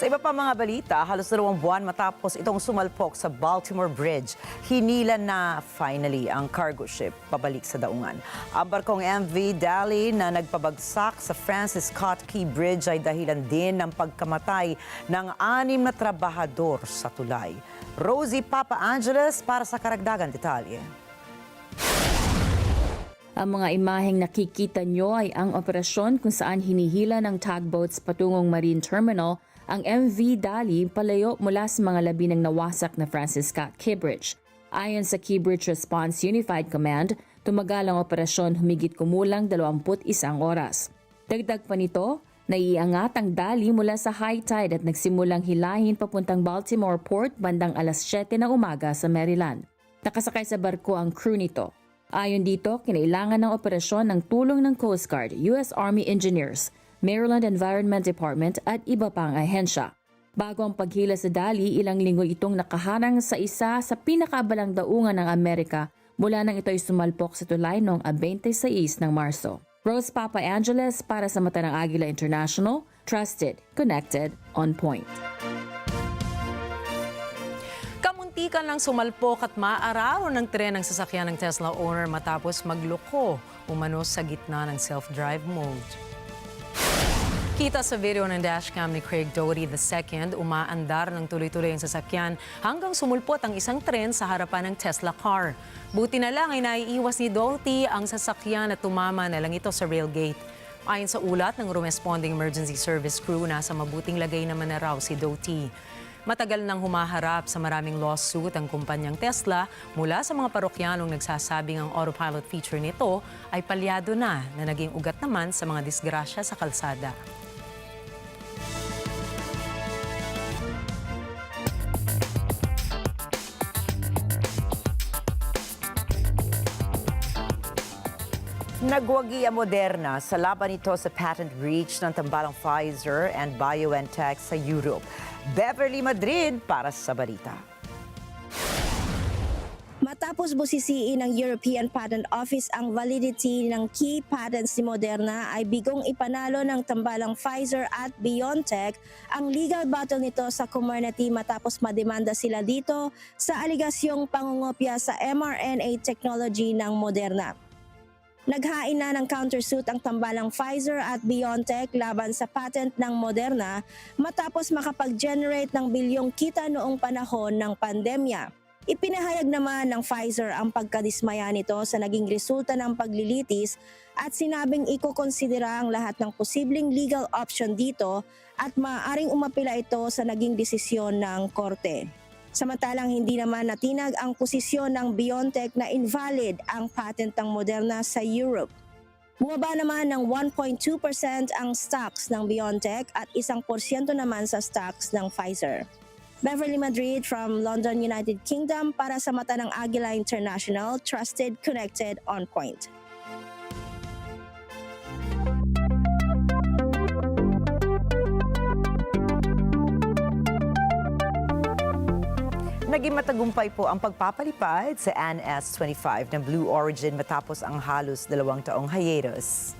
Sa iba pa mga balita, halos 2 buwan matapos itong sumalpok sa Baltimore Bridge, hinila na finally ang cargo ship pabalik sa daungan. Ang barkong MV Dali na nagpabagsak sa Francis Scott Key Bridge ay dahilan din ng pagkamatay ng 6 na trabahador sa tulay. Rosie Papa Angeles para sa karagdagang detalye. Ang mga imaheng nakikita nyo ay ang operasyon kung saan hinihila ng tugboats patungong Marine Terminal ang MV Dali palayo mula sa mga labi ng nawasak na Francis Scott Key Bridge. Ayon sa Key Bridge Response Unified Command, tumagal ang operasyon humigit kumulang 21 oras. Dagdag pa nito, naiangat ang Dali mula sa high tide at nagsimulang hilahin papuntang Baltimore Port bandang alas 7 ng umaga sa Maryland. Nakasakay sa barko ang crew nito. Ayon dito, kinailangan ng operasyon ng tulong ng Coast Guard, US Army Engineers, Maryland Environment Department at iba pang ahensya. Bago ang paghila sa Dali, ilang linggo itong nakaharang sa isa sa pinakaabalang daungan ng Amerika mula nang ito'y sumalpok sa tulay noong 26 ng Marso. Rose Papa Angeles para sa mata ng Agila International, trusted, connected, on point. Kamuntikan lang sumalpok at maararo ng tren ng sasakyan ng Tesla owner matapos magloko umano sa gitna ng self-drive mode. Kita sa video ng dashcam ni Craig Doty II, umaandar ng tuloy-tuloy ang sasakyan hanggang sumulpot ang isang tren sa harapan ng Tesla car. Buti na lang ay naiiwas ni Doty ang sasakyan at tumama na lang ito sa railgate. Ayon sa ulat ng responding emergency service crew, nasa mabuting lagay naman na raw si Doty. Matagal nang humaharap sa maraming lawsuit ang kumpanyang Tesla mula sa mga parokyanong nagsasabing ang autopilot feature nito ay palyado na naging ugat naman sa mga disgrasya sa kalsada. Nagwagi ang Moderna sa laban nito sa patent breach ng tambalang Pfizer and BioNTech sa Europe. Beverly Madrid para sa balita. Matapos busisiin ng European Patent Office ang validity ng key patents ni Moderna, ay bigong ipanalo ng tambalang Pfizer at BioNTech ang legal battle nito sa Comirnaty matapos mademanda sila dito sa aligasyong pangungopya sa mRNA technology ng Moderna. Naghain na ng countersuit ang tambalang Pfizer at BioNTech laban sa patent ng Moderna matapos makapag-generate ng bilyong kita noong panahon ng pandemya. Ipinahayag naman ng Pfizer ang pagkadismaya nito sa naging resulta ng paglilitis at sinabing ikokonsidera ang lahat ng posibleng legal option dito at maaaring umapila ito sa naging desisyon ng korte. Samantalang hindi naman natinag ang posisyon ng BioNTech na invalid ang patent ng Moderna sa Europe. Bumaba naman ng 1.2% ang stocks ng BioNTech at 1% naman sa stocks ng Pfizer. Beverly Madrid from London, United Kingdom para sa mata ng Agila International, trusted, connected, on point. Naging matagumpay po ang pagpapalipad sa NS-25 ng Blue Origin matapos ang halos 2 taong hiatus.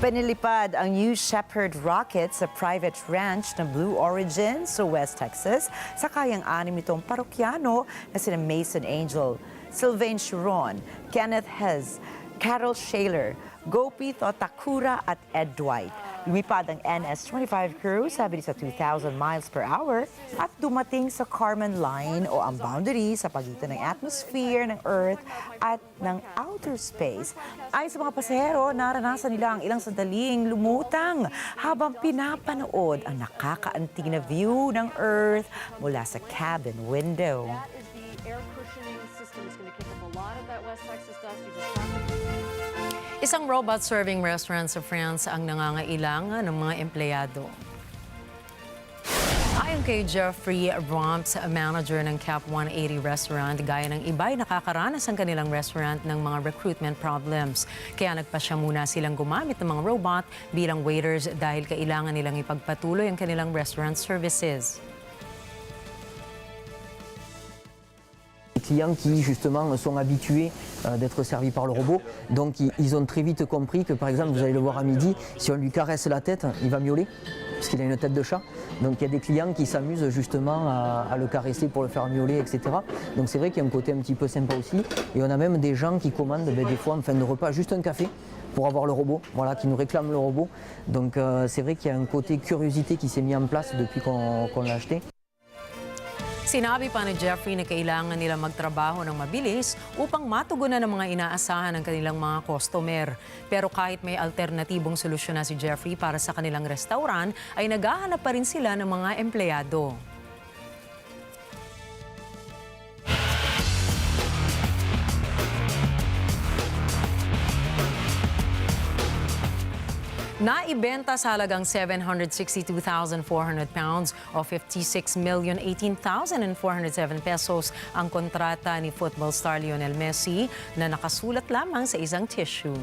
Pinilipad ang New Shepard rocket sa private ranch ng Blue Origin sa West Texas sa kayang 6 nitong parokyano na sina Mason Angel, Sylvain Chiron, Kenneth Hez, Carol Shaler, Gopi Thotakura at Ed Dwight. Lumipad ang NS-25 crew sa bilis sa 2,000 miles per hour at dumating sa Kármán Line o ang boundary sa pagitan ng atmosphere ng Earth at ng outer space. Ayon sa mga pasahero, naranasan nila ang ilang sandaling lumutang habang pinapanood ang nakakaantig na view ng Earth mula sa cabin window. Isang robot-serving restaurant sa France ang nangangailangan ng mga empleyado. Ayon kay Jeffrey Romps, manager ng Cap 180 restaurant, gaya ng iba'y nakakaranas ang kanilang restaurant ng mga recruitment problems. Kaya nagpasya muna silang gumamit ng mga robot bilang waiters dahil kailangan nilang ipagpatuloy ang kanilang restaurant services. Clients qui justement sont habitués d'être servis par le robot. Donc ils ont très vite compris que par exemple, vous allez le voir à midi, si on lui caresse la tête, il va miauler parce qu'il a une tête de chat. Donc il y a des clients qui s'amusent justement à le caresser pour le faire miauler, etc. Donc c'est vrai qu'il y a un côté un petit peu sympa aussi. Et on a même des gens qui commandent des fois en fin de repas juste un café pour avoir le robot, voilà, qui nous réclament le robot. Donc c'est vrai qu'il y a un côté curiosité qui s'est mis en place depuis qu'on l'a acheté. Sinabi pa ni Jeffrey na kailangan nila magtrabaho ng mabilis upang matugunan ng mga inaasahan ng kanilang mga customer. Pero kahit may alternatibong solusyon na si Jeffrey para sa kanilang restaurant, ay naghahanap pa rin sila ng mga empleyado. Naibenta sa halagang 762,400 pounds o 56,018,407 pesos ang kontrata ni football star Lionel Messi na nakasulat lamang sa isang tissue.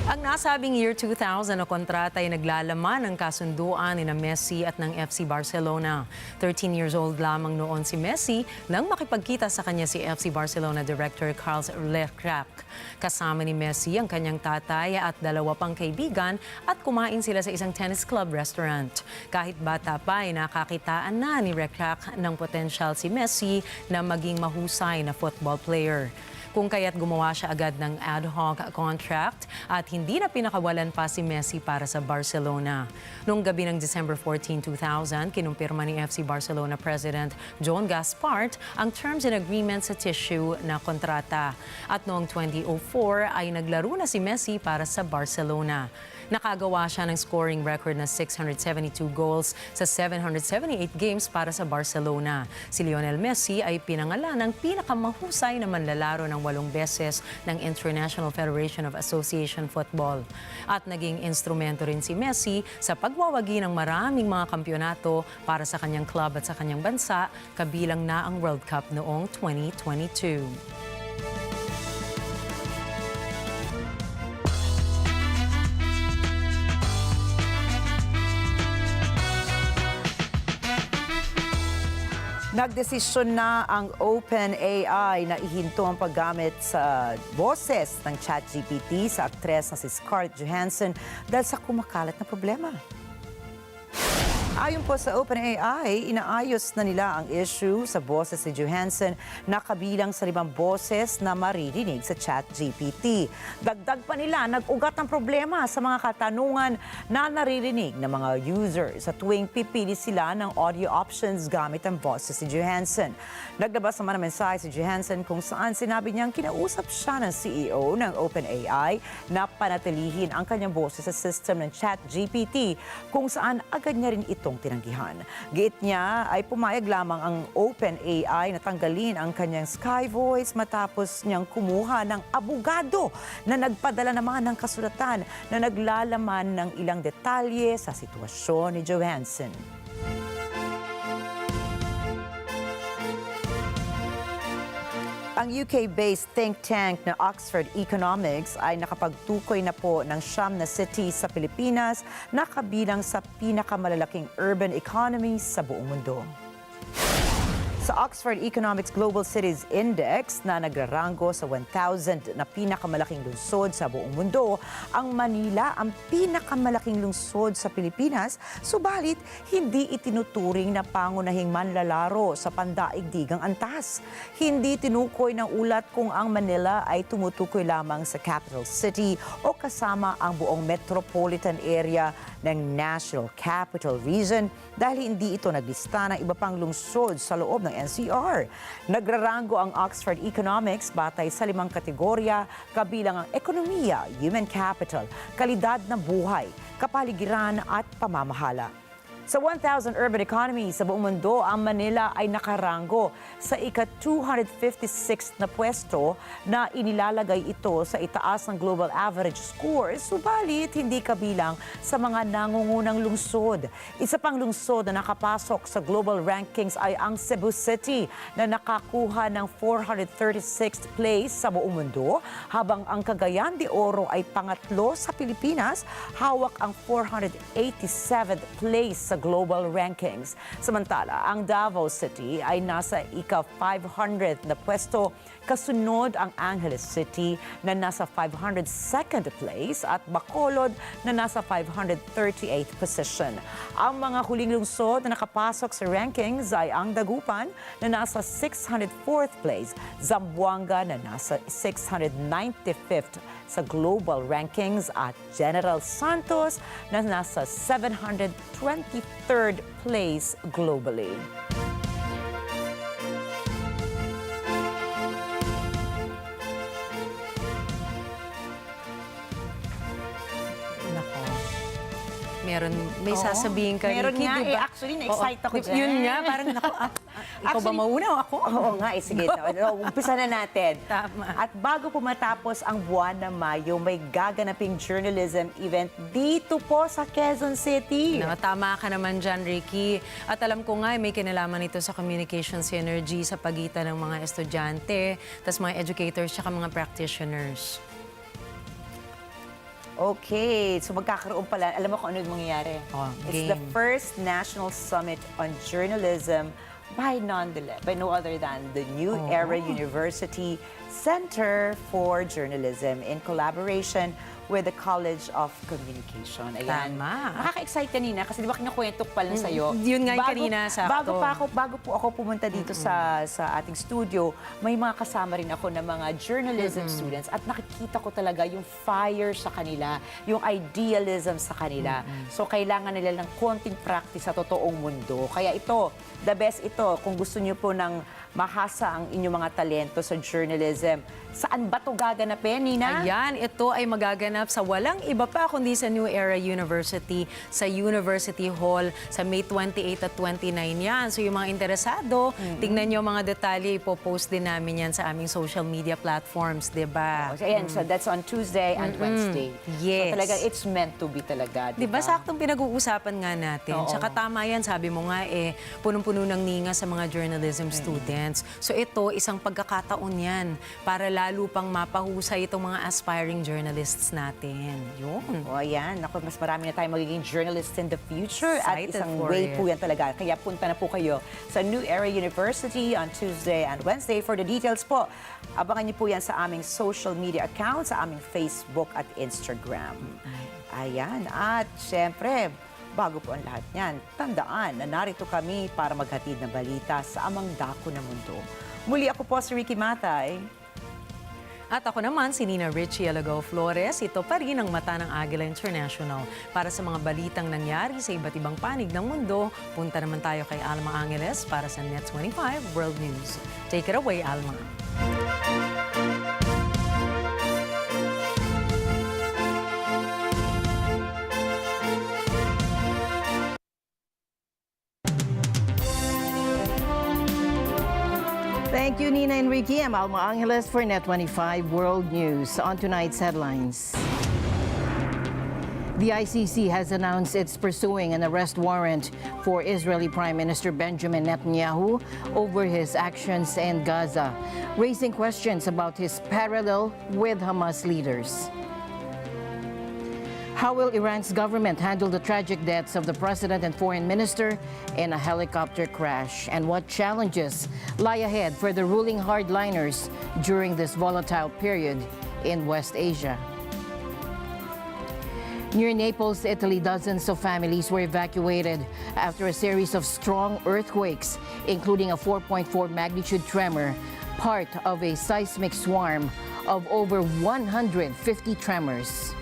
Ang nasabing year 2000 na kontrata ay naglalaman ng kasunduan ni Messi at ng FC Barcelona. 13 years old lamang noon si Messi nang makipagkita sa kanya si FC Barcelona director Carles Leclerc. Kasama ni Messi ang kanyang tatay at 2 pang kaibigan at kumain sila sa isang tennis club restaurant. Kahit bata pa ay nakakitaan na ni Leclerc ng potensyal si Messi na maging mahusay na football player. kung kaya't gumawa siya agad ng ad hoc contract at hindi na pinakawalan pa si Messi para sa Barcelona. Noong gabi ng December 14, 2000, kinumpirma ni FC Barcelona President John Gaspart ang terms and agreements sa tissue na kontrata. At noong 2004 ay naglaro na si Messi para sa Barcelona. Nakagawa siya ng scoring record na 672 goals sa 778 games para sa Barcelona. Si Lionel Messi ay pinangalan ng pinakamahusay na manlalaro ng 8 beses ng International Federation of Association Football. At naging instrumento rin si Messi sa pagwawagi ng maraming mga kampyonato para sa kanyang club at sa kanyang bansa, kabilang na ang World Cup noong 2022. Nagdesisyon na ang OpenAI na ihinto ang paggamit sa boses ng ChatGPT sa aktres na si Scarlett Johansson dahil sa kumakalat na problema. Ayon po sa OpenAI, inaayos na nila ang issue sa boses ni Johansson na kabilang sa 5 boses na maririnig sa ChatGPT. Dagdag pa nila, nag-ugat ng problema sa mga katanungan na naririnig ng mga users sa tuwing pipili sila ng audio options gamit ang boses ni Johansson. Naglabas naman ng mensahe si Johansson kung saan sinabi niyang kinausap siya ng CEO ng OpenAI na panatilihin ang kanyang boses sa system ng ChatGPT kung saan agad niya rin itong tinanggihan. Giit niya ay pumayag lamang ang OpenAI na tanggalin ang kanyang Sky Voice matapos niyang kumuha ng abogado na nagpadala naman ng kasulatan na naglalaman ng ilang detalye sa sitwasyon ni Johansson. Ang UK-based think tank na Oxford Economics ay nakapagtukoy na po ng 9 na cities sa Pilipinas na kabilang sa pinakamalalaking urban economies sa buong mundo. Sa Oxford Economics Global Cities Index na nagrarango sa 1,000 na pinakamalaking lungsod sa buong mundo, ang Manila ang pinakamalaking lungsod sa Pilipinas, subalit hindi itinuturing na pangunahing manlalaro sa pandaigdigang antas. Hindi tinukoy ng ulat kung ang Manila ay tumutukoy lamang sa capital city o kasama ang buong metropolitan area ng National Capital Region dahil hindi ito naglista ng iba pang lungsod sa loob ng NCR. Nagrarango ang Oxford Economics batay sa 5 kategorya kabilang ang ekonomiya, human capital, kalidad ng buhay, kapaligiran at pamamahala. Sa 1,000 urban economies sa buong mundo, ang Manila ay nakarango sa ika-256 na pwesto na inilalagay ito sa itaas ng global average score, subalit hindi kabilang sa mga nangungunang lungsod. Isa pang lungsod na nakapasok sa global rankings ay ang Cebu City na nakakuha ng 436th place sa buong mundo, habang ang Cagayan de Oro ay pangatlo sa Pilipinas, hawak ang 487th place sa global rankings. Samantala, ang Davao City ay nasa ika-500 na pwesto, kasunod ang Angeles City na nasa 502nd place at Bacolod na nasa 538th position. Ang mga huling lungsod na nakapasok sa rankings ay ang Dagupan na nasa 604th place, Zamboanga na nasa 695th sa global rankings at General Santos na nasa 723rd place globally. May sasabihin ka, meron Ricky, nga, diba? actually, na-excite ako dyan. Yun nga, parang ikaw ba mauna o ako? Oo nga, sige. Umpisa na natin. Tama. At bago po matapos ang buwan ng Mayo, may gaganaping journalism event dito po sa Quezon City. Tama ka naman dyan, Ricky. At alam ko nga, may kinalaman ito sa communication synergy sa pagitan ng mga estudyante, tas mga educators, tsaka mga practitioners. Okay, so magkakaroon pala, alam mo kung ano yung mangyayari? It's the first National Summit on Journalism by no other than the New Era University Center for Journalism in collaboration with the College of Communication. Ayan. Tama. Nakaka-excite kanina kasi di ba kinakwento ko pa lang sa'yo. Yun nga yung kanina, sakto. Bago po ako pumunta dito sa ating studio, may mga kasama rin ako na mga journalism students at nakikita ko talaga yung fire sa kanila, yung idealism sa kanila. So kailangan nila ng konting practice sa totoong mundo. Kaya ito, the best ito, kung gusto niyo po ng mahasa ang inyong mga talento sa journalism. Saan ba ito gaganapin, Nina? Ayan, ito ay magaganap sa walang iba pa kundi sa New Era University, sa University Hall, sa May 28 at 29 yan. So yung mga interesado, tingnan nyo mga detalye, ipopost din namin yan sa aming social media platforms, diba? So, ayan, so that's on Tuesday and Wednesday. Yes. So talaga, it's meant to be talaga, diba? Saktong pinag-uusapan nga natin. Tsaka tama yan, sabi mo nga punong-puno ng ninga sa mga journalism students. So ito, isang pagkakataon yan para lalo pang mapahusay itong mga aspiring journalists natin. Yun. O ayan, ako, mas marami na tayong magiging journalists in the future. Excited at isang for way it. po yan talaga. Kaya punta na po kayo sa New Era University on Tuesday and Wednesday. For the details po, abangan niyo po yan sa aming social media accounts, sa aming Facebook at Instagram. Ayan, at syempre, bago po ang lahat niyan, tandaan na narito kami para maghatid ng balita sa amang dako ng mundo. Muli ako po si Ricky Matay. At ako naman, si Nina Richie Alagao Flores. Ito pa rin ang mata ng Agila International. Para sa mga balitang nangyari sa iba't ibang panig ng mundo, punta naman tayo kay Alma Angeles para sa Net 25 World News. Take it away, Alma. Thank you, Nina and Ricky. I'm Alma Angeles for Net 25 World News. On tonight's headlines. The ICC has announced it's pursuing an arrest warrant for Israeli Prime Minister Benjamin Netanyahu over his actions in Gaza, raising questions about his parallel with Hamas leaders. How will Iran's government handle the tragic deaths of the president and foreign minister in a helicopter crash? And what challenges lie ahead for the ruling hardliners during this volatile period in West Asia? Near Naples, Italy, dozens of families were evacuated after a series of strong earthquakes, including a 4.4 magnitude tremor, part of a seismic swarm of over 150 tremors.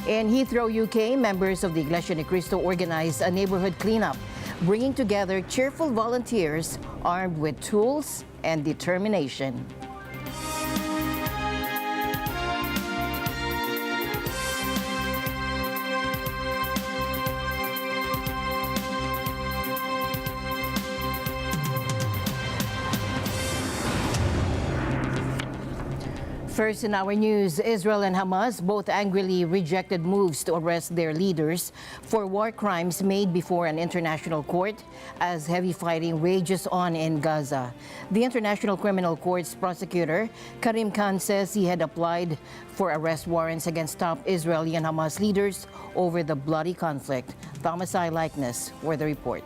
In Heathrow, UK, members of the Iglesia Ni Cristo organized a neighborhood cleanup, bringing together cheerful volunteers armed with tools and determination. First in our news, Israel and Hamas both angrily rejected moves to arrest their leaders for war crimes made before an international court as heavy fighting rages on in Gaza. The International Criminal Court's prosecutor, Karim Khan, says he had applied for arrest warrants against top Israeli and Hamas leaders over the bloody conflict. Thomas I. Likeness for the report.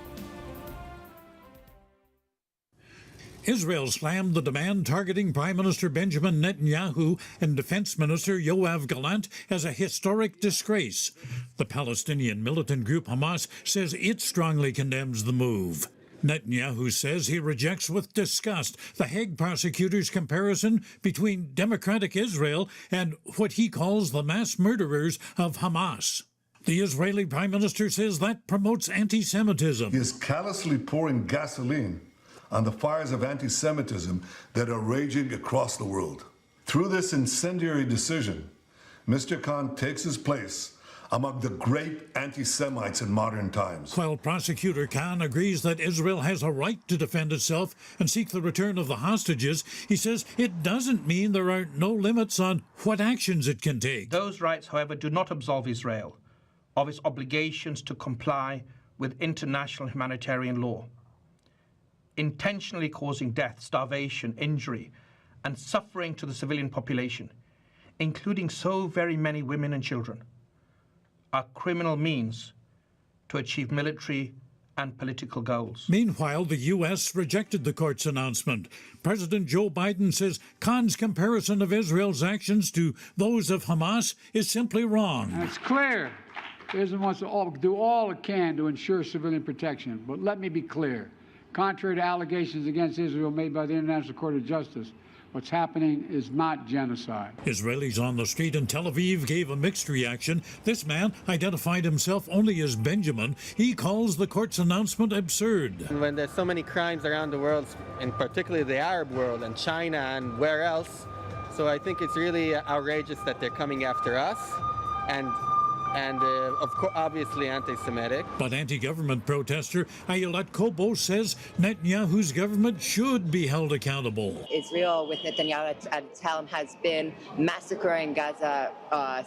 Israel slammed the demand targeting Prime Minister Benjamin Netanyahu and Defense Minister Yoav Gallant as a historic disgrace. The Palestinian militant group Hamas says it strongly condemns the move. Netanyahu says he rejects with disgust the Hague prosecutor's comparison between democratic Israel and what he calls the mass murderers of Hamas. The Israeli Prime Minister says that promotes anti-Semitism. He is callously pouring gasoline on the fires of anti-Semitism that are raging across the world. Through this incendiary decision, Mr. Khan takes his place among the great anti-Semites in modern times. While prosecutor Khan agrees that Israel has a right to defend itself and seek the return of the hostages, he says it doesn't mean there are no limits on what actions it can take. Those rights, however, do not absolve Israel of its obligations to comply with international humanitarian law. Intentionally causing death, starvation, injury, and suffering to the civilian population, including so very many women and children, are criminal means to achieve military and political goals. Meanwhile, the U.S. rejected the court's announcement. President Joe Biden says Khan's comparison of Israel's actions to those of Hamas is simply wrong. And it's clear Israel wants to do all it can to ensure civilian protection. But let me be clear. Contrary to allegations against Israel made by the International Court of Justice, what's happening is not genocide. Israelis on the street in Tel Aviv gave a mixed reaction. This man identified himself only as Benjamin. He calls the court's announcement absurd. When there's so many crimes around the world, and particularly the Arab world and China and where else, so I think it's really outrageous that they're coming after us, and of course, obviously anti-Semitic. But anti-government protester Ayelet Kobo says Netanyahu's government should be held accountable. Israel, with Netanyahu at its helm, has been massacring Gaza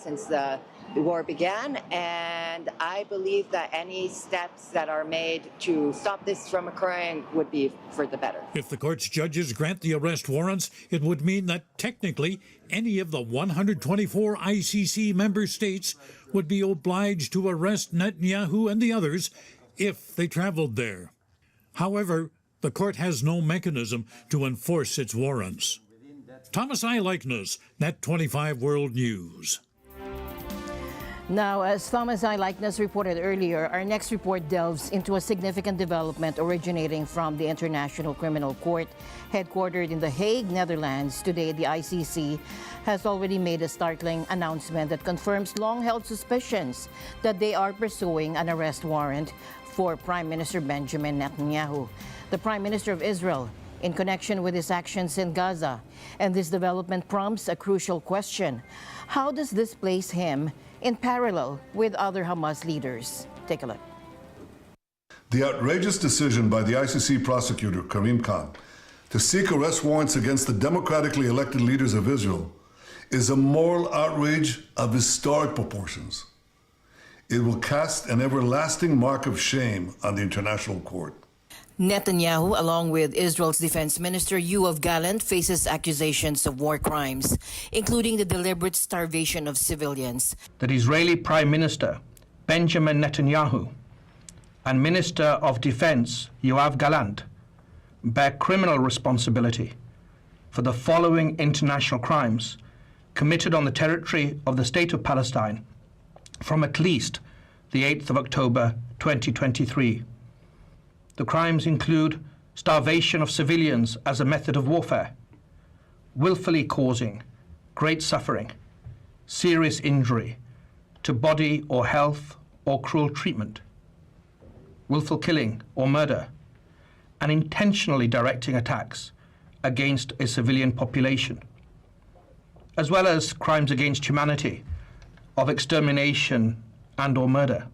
since the war began, and I believe that any steps that are made to stop this from occurring would be for the better. If the court's judges grant the arrest warrants, it would mean that technically any of the 124 ICC member states would be obliged to arrest Netanyahu and the others if they traveled there. However, the court has no mechanism to enforce its warrants. Thomas I. Likeness, Net 25 World News. Now, as Thomas I. Likeness reported earlier, our next report delves into a significant development originating from the International Criminal Court, headquartered in The Hague, Netherlands. Today, the ICC has already made a startling announcement that confirms long-held suspicions that they are pursuing an arrest warrant for Prime Minister Benjamin Netanyahu, the Prime Minister of Israel, in connection with his actions in Gaza. And this development prompts a crucial question. How does this place him in parallel with other Hamas leaders? Take a look. The outrageous decision by the ICC prosecutor, Karim Khan, to seek arrest warrants against the democratically elected leaders of Israel is a moral outrage of historic proportions. It will cast an everlasting mark of shame on the International Court. Netanyahu, along with Israel's defense minister Yoav Gallant, faces accusations of war crimes, including the deliberate starvation of civilians. That Israeli Prime Minister Benjamin Netanyahu and Minister of Defense Yoav Gallant bear criminal responsibility for the following international crimes committed on the territory of the State of Palestine from at least the 8th of October 2023. The crimes include starvation of civilians as a method of warfare, willfully causing great suffering, serious injury to body or health or cruel treatment, willful killing or murder, and intentionally directing attacks against a civilian population, as well as crimes against humanity of extermination and or murder,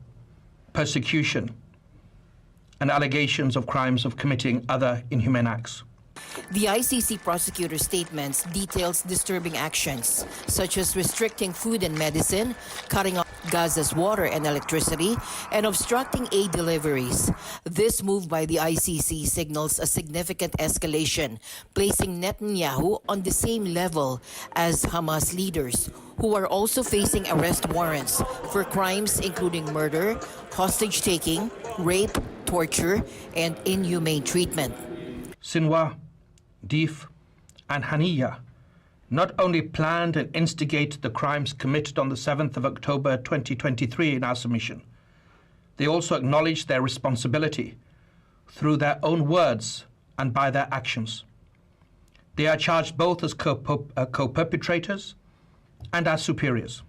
persecution, and allegations of crimes of committing other inhumane acts. The ICC prosecutor's statements details disturbing actions, such as restricting food and medicine, cutting off Gaza's water and electricity, and obstructing aid deliveries. This move by the ICC signals a significant escalation, placing Netanyahu on the same level as Hamas leaders, who are also facing arrest warrants for crimes including murder, hostage-taking, rape, torture, and inhumane treatment. Sinwar, Deif, and Haniya not only planned and instigated the crimes committed on the 7th of October 2023 in our submission, they also acknowledged their responsibility through their own words and by their actions. They are charged both as co-perpetrators and as superiors.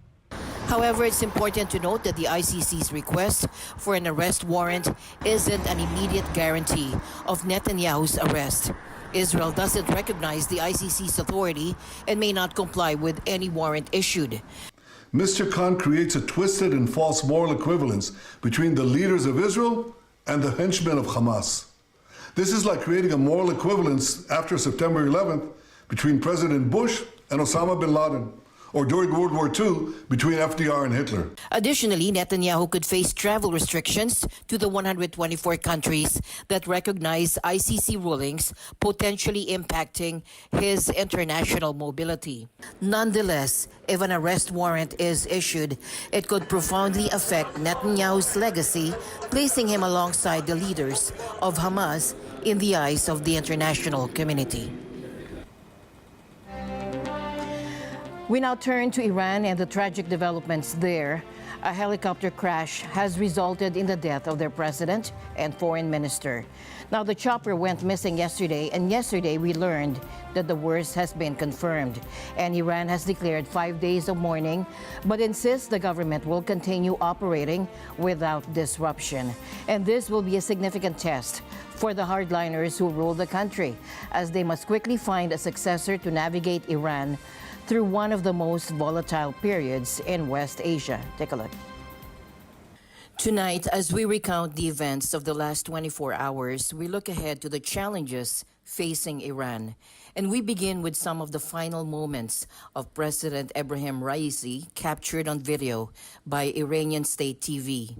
However, it's important to note that the ICC's request for an arrest warrant isn't an immediate guarantee of Netanyahu's arrest. Israel doesn't recognize the ICC's authority and may not comply with any warrant issued. Mr. Khan creates a twisted and false moral equivalence between the leaders of Israel and the henchmen of Hamas. This is like creating a moral equivalence after September 11th between President Bush and Osama bin Laden, or during World War II between FDR and Hitler. Additionally, Netanyahu could face travel restrictions to the 124 countries that recognize ICC rulings, potentially impacting his international mobility. Nonetheless, if an arrest warrant is issued, it could profoundly affect Netanyahu's legacy, placing him alongside the leaders of Hamas in the eyes of the international community. We now turn to Iran and the tragic developments there. A helicopter crash has resulted in the death of their president and foreign minister. Now, the chopper went missing yesterday, and yesterday we learned that the worst has been confirmed. And Iran has declared 5 days of mourning, but insists the government will continue operating without disruption. And this will be a significant test for the hardliners who rule the country, as they must quickly find a successor to navigate Iran through one of the most volatile periods in West Asia. Take a look. Tonight, as we recount the events of the last 24 hours, we look ahead to the challenges facing Iran. And we begin with some of the final moments of President Ebrahim Raisi, captured on video by Iranian state TV.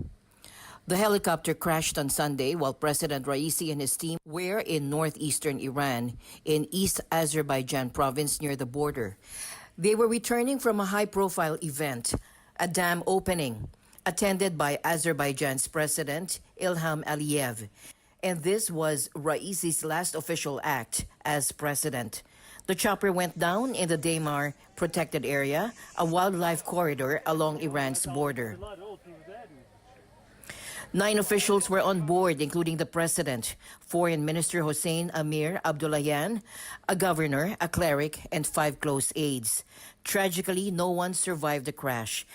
The helicopter crashed on Sunday while President Raisi and his team were in northeastern Iran, in East Azerbaijan province near the border. They were returning from a high-profile event, a dam opening, attended by Azerbaijan's President Ilham Aliyev. And this was Raisi's last official act as president. The chopper went down in the Daymar protected area, a wildlife corridor along Iran's border. 9 officials were on board, including the president, Foreign Minister Hossein Amir Abdullahian, a governor, a cleric, and 5 close aides. Tragically, no one survived the crash,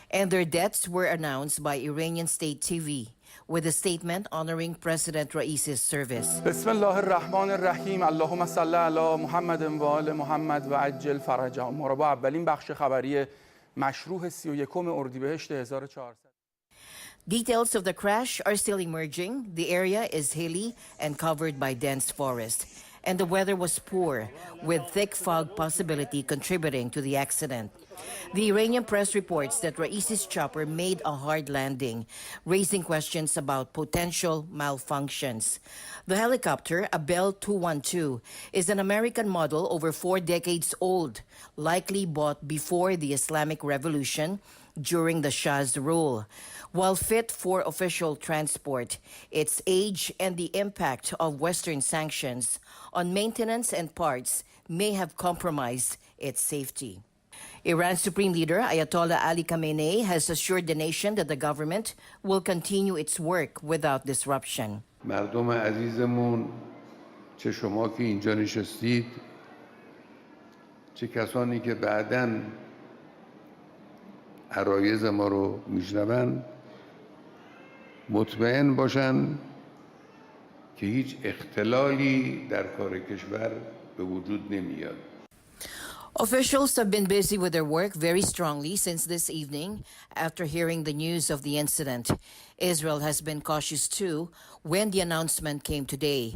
and their deaths were announced by Iranian state TV, with a statement honoring President Raisi's service. بسم الله الرحمن الرحیم اللهم صل علی محمد و آل محمد و عجل فرجهم. ما رو با اولین بخش خبری مشروع 31 اردیبهشت 1400. Details of the crash are still emerging. The area is hilly and covered by dense forest, and the weather was poor, with thick fog possibility contributing to the accident. The Iranian press reports that Raisi's chopper made a hard landing, raising questions about potential malfunctions. The helicopter, a Bell 212, is an American model over 4 decades old, likely bought before the Islamic Revolution during the Shah's rule. While fit for official transport, its age and the impact of Western sanctions on maintenance and parts may have compromised its safety. Iran's Supreme Leader Ayatollah Ali Khamenei has assured the nation that the government will continue its work without disruption. مردم عزیزمون، چه شما که اینجا نشستید، چه کسانی که بعداً عرایض ما رو میشنون، مطمئن باشن که هیچ اختلالی در کار کشور به وجود نمیاد. Officials have been busy with their work very strongly since this evening after hearing the news of the incident. Israel has been cautious too when the announcement came today.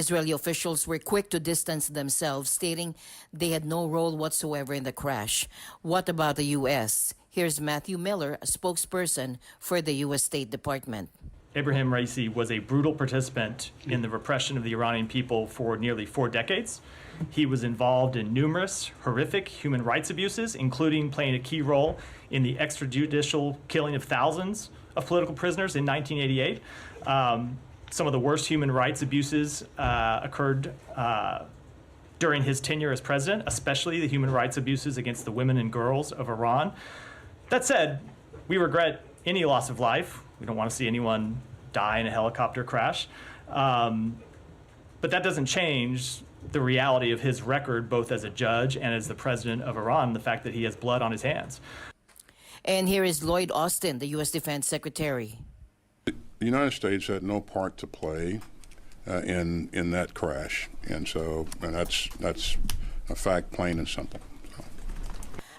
Israeli officials were quick to distance themselves, stating they had no role whatsoever in the crash. What about the U.S.? Here's Matthew Miller, a spokesperson for the U.S. State Department. Ebrahim Raisi was a brutal participant in the repression of the Iranian people for nearly 4 decades. He was involved in numerous horrific human rights abuses, including playing a key role in the extrajudicial killing of thousands of political prisoners in 1988. Some of the worst human rights abuses occurred during his tenure as president, especially the human rights abuses against the women and girls of Iran. That said, we regret any loss of life. We don't want to see anyone die in a helicopter crash. But that doesn't change the reality of his record, both as a judge and as the president of Iran, the fact that he has blood on his hands. And here is Lloyd Austin, the U.S. Defense Secretary. The United States had no part to play in that crash, and that's a fact, plain and simple.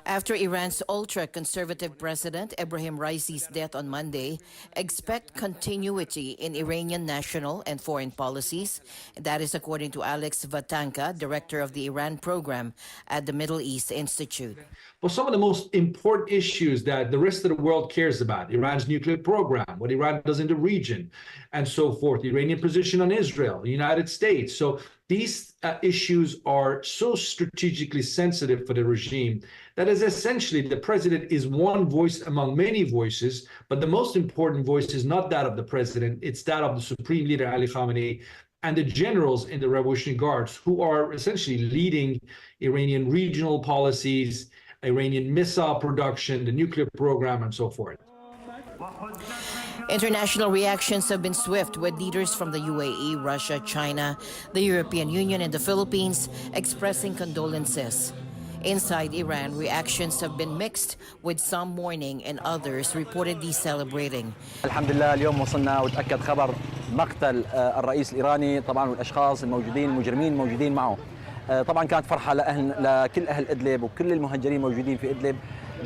After Iran's ultra-conservative president Ebrahim Raisi's death on Monday, expect continuity in Iranian national and foreign policies. That is according to Alex Vatanka, director of the Iran program at the Middle East Institute. Well, some of the most important issues that the rest of the world cares about, Iran's nuclear program, what Iran does in the region, and so forth, the Iranian position on Israel, the United States. So these issues are so strategically sensitive for the regime that is essentially the president is one voice among many voices, but the most important voice is not that of the president, it's that of the supreme leader, Ali Khamenei, and the generals in the Revolutionary Guards, who are essentially leading Iranian regional policies, Iranian missile production, the nuclear program, and so forth. International reactions have been swift, with leaders from the UAE, Russia, China, the European Union, and the Philippines expressing condolences. Inside Iran, reactions have been mixed, with some mourning and others reportedly celebrating. الحمد لله اليوم وصلنا وتأكد خبر مقتل الرئيس الإيراني طبعا والأشخاص الموجودين المجرمين موجودين معه. طبعا كانت فرحة لكل أهل إدلب وكل المهجرين موجودين في إدلب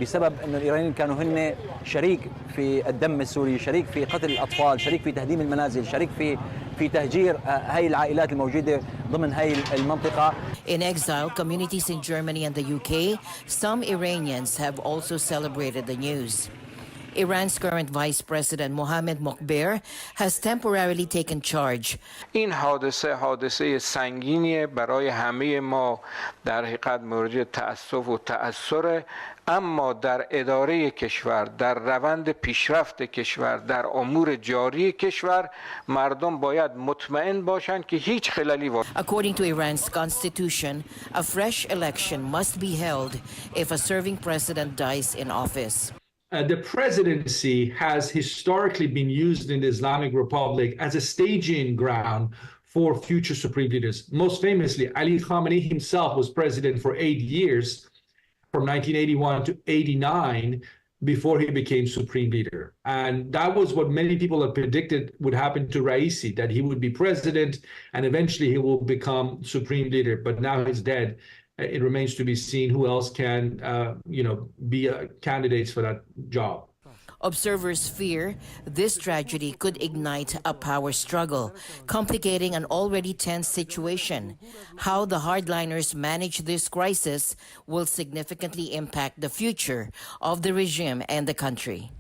بسبب أن الإيرانيين كانوا هن شريك في الدم السوري، شريك في قتل الأطفال، شريك في تهديم المنازل، شريك في تهجير هاي العائلات الموجودة ضمن هاي المنطقة. In exile, communities in Germany and the UK, some Iranians have also celebrated the news. Iran's current Vice President Mohammad Mokber has temporarily taken charge. این حادثه سنگینی برای همه ما در حقیقت مورد تأسف و تأثر، اما در اداره کشور، در روند پیشرفت کشور، در امور جاری کشور مردم باید مطمئن باشند که هیچ خلالی وارد. According to Iran's constitution, a fresh election must be held if a serving president dies in office. The presidency has historically been used in the Islamic Republic as a staging ground for future supreme leaders. Most famously, Ali Khamenei himself was president for 8 years, from 1981 to 89, before he became supreme leader. And that was what many people had predicted would happen to Raisi, that he would be president and eventually he will become supreme leader. But now he's dead. It remains to be seen who else can, be candidates for that job. Observers fear this tragedy could ignite a power struggle, complicating an already tense situation. How the hardliners manage this crisis will significantly impact the future of the regime and the country.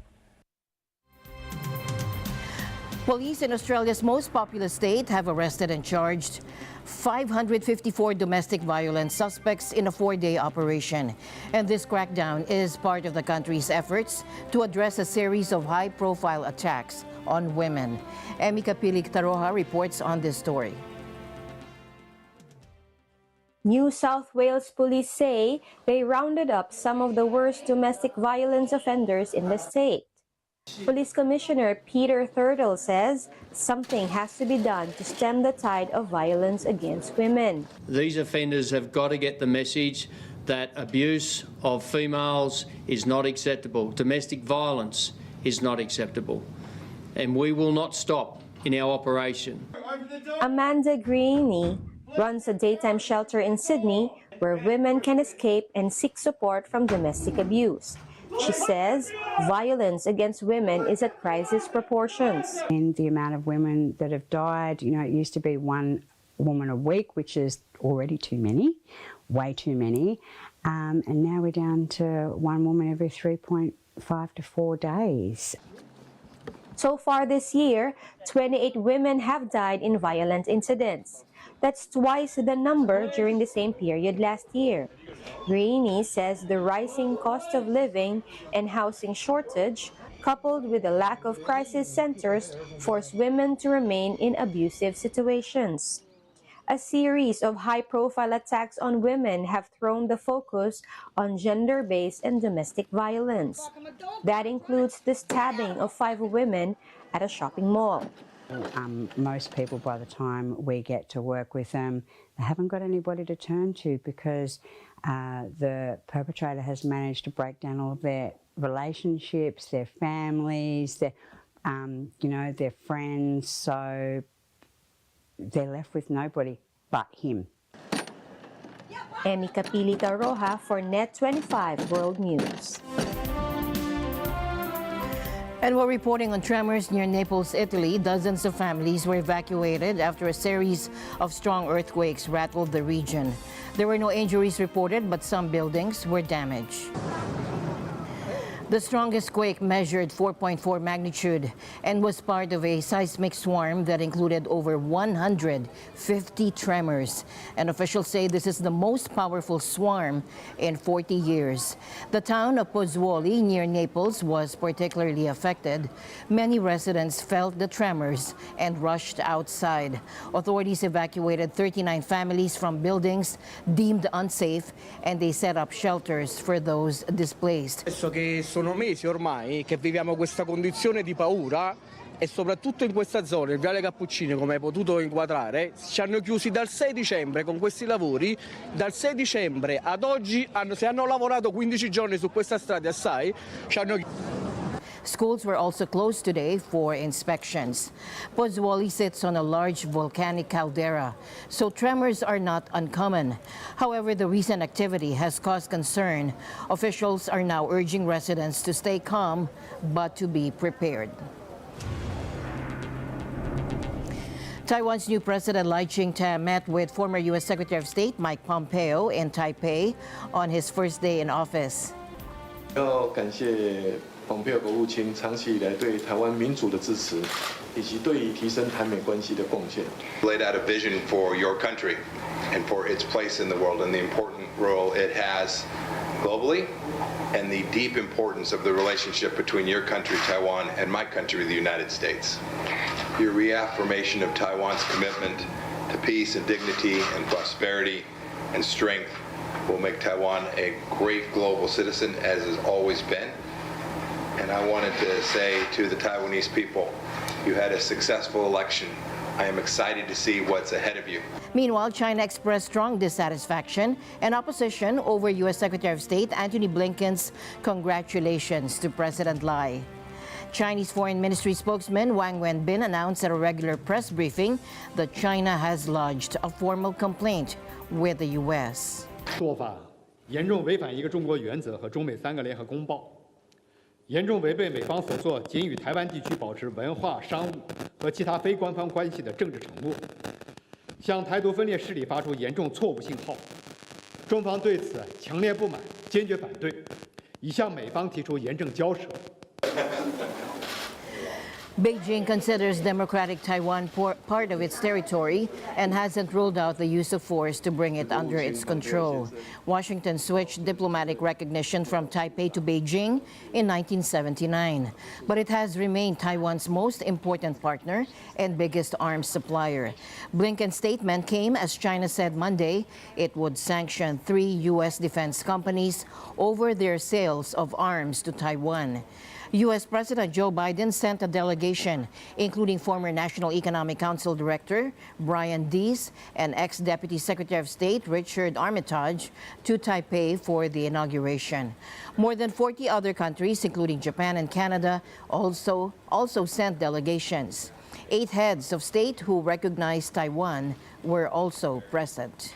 Police in Australia's most populous state have arrested and charged 554 domestic violence suspects in a 4-day operation. And this crackdown is part of the country's efforts to address a series of high-profile attacks on women. Emika Pilik-Taroha reports on this story. New South Wales police say they rounded up some of the worst domestic violence offenders in the state. Police Commissioner Peter Thurtle says something has to be done to stem the tide of violence against women. These offenders have got to get the message that abuse of females is not acceptable. Domestic violence is not acceptable. And we will not stop in our operation. Amanda Greeny runs a daytime shelter in Sydney where women can escape and seek support from domestic abuse. She says violence against women is at crisis proportions. And the amount of women that have died, it used to be one woman a week, which is already too many, way too many. And now we're down to one woman every 3.5 to 4 days. So far this year, 28 women have died in violent incidents. That's twice the number during the same period last year. Greeny says the rising cost of living and housing shortage, coupled with the lack of crisis centers, force women to remain in abusive situations. A series of high-profile attacks on women have thrown the focus on gender-based and domestic violence. That includes the stabbing of 5 women at a shopping mall. Most people, by the time we get to work with them, they haven't got anybody to turn to because the perpetrator has managed to break down all of their relationships, their families, their friends. So they're left with nobody but him. Emi Capilita Roja for Net 25 World News. And we're reporting on tremors near Naples, Italy. Dozens of families were evacuated after a series of strong earthquakes rattled the region. There were no injuries reported, but some buildings were damaged. The strongest quake measured 4.4 magnitude and was part of a seismic swarm that included over 150 tremors. And officials say this is the most powerful swarm in 40 years. The town of Pozzuoli near Naples was particularly affected. Many residents felt the tremors and rushed outside. Authorities evacuated 39 families from buildings deemed unsafe, and they set up shelters for those displaced. Sono mesi ormai che viviamo questa condizione di paura e soprattutto in questa zona, il Viale Cappuccini, come hai potuto inquadrare, ci hanno chiusi dal 6 dicembre con questi lavori. Dal 6 dicembre ad oggi se hanno lavorato 15 giorni su questa strada assai, ci hanno Schools were also closed today for inspections. Pozzuoli sits on a large volcanic caldera, so tremors are not uncommon. However, the recent activity has caused concern. Officials are now urging residents to stay calm, but to be prepared. Taiwan's new President Lai Ching-te met with former U.S. Secretary of State Mike Pompeo in Taipei on his first day in office. 要感谢 Pompeo 国务卿长期以来对台湾民主的支持，以及对于提升台美关系的贡献。 Laid out a vision for your country and for its place in the world and the important role it has globally and the deep importance of the relationship between your country, Taiwan, and my country, the United States. Your reaffirmation of Taiwan's commitment to peace and dignity and prosperity and strength will make Taiwan a great global citizen, as has always been. And I wanted to say to the Taiwanese people, you had a successful election. I am excited to see what's ahead of you. Meanwhile, China expressed strong dissatisfaction and opposition over U.S. Secretary of State Antony Blinken's congratulations to President Lai. Chinese Foreign Ministry spokesman Wang Wenbin announced at a regular press briefing that China has lodged a formal complaint with the U.S. 做法严重违反一个中国原则和中美3个联合公报，严重违背美方所做仅与台湾地区保持文化、商务和其他非官方关系的政治承诺，向台独分裂势力发出严重错误信号。中方对此强烈不满，坚决反对，已向美方提出严正交涉。 Beijing considers Democratic Taiwan part of its territory and hasn't ruled out the use of force to bring it under its control. Washington switched diplomatic recognition from Taipei to Beijing in 1979, but it has remained Taiwan's most important partner and biggest arms supplier. Blinken's statement came as China said Monday it would sanction 3 U.S. defense companies over their sales of arms to Taiwan. U.S. President Joe Biden sent a delegation, including former National Economic Council Director Brian Deese and ex-Deputy Secretary of State Richard Armitage, to Taipei for the inauguration. More than 40 other countries, including Japan and Canada, also sent delegations. 8 heads of state who recognized Taiwan were also present.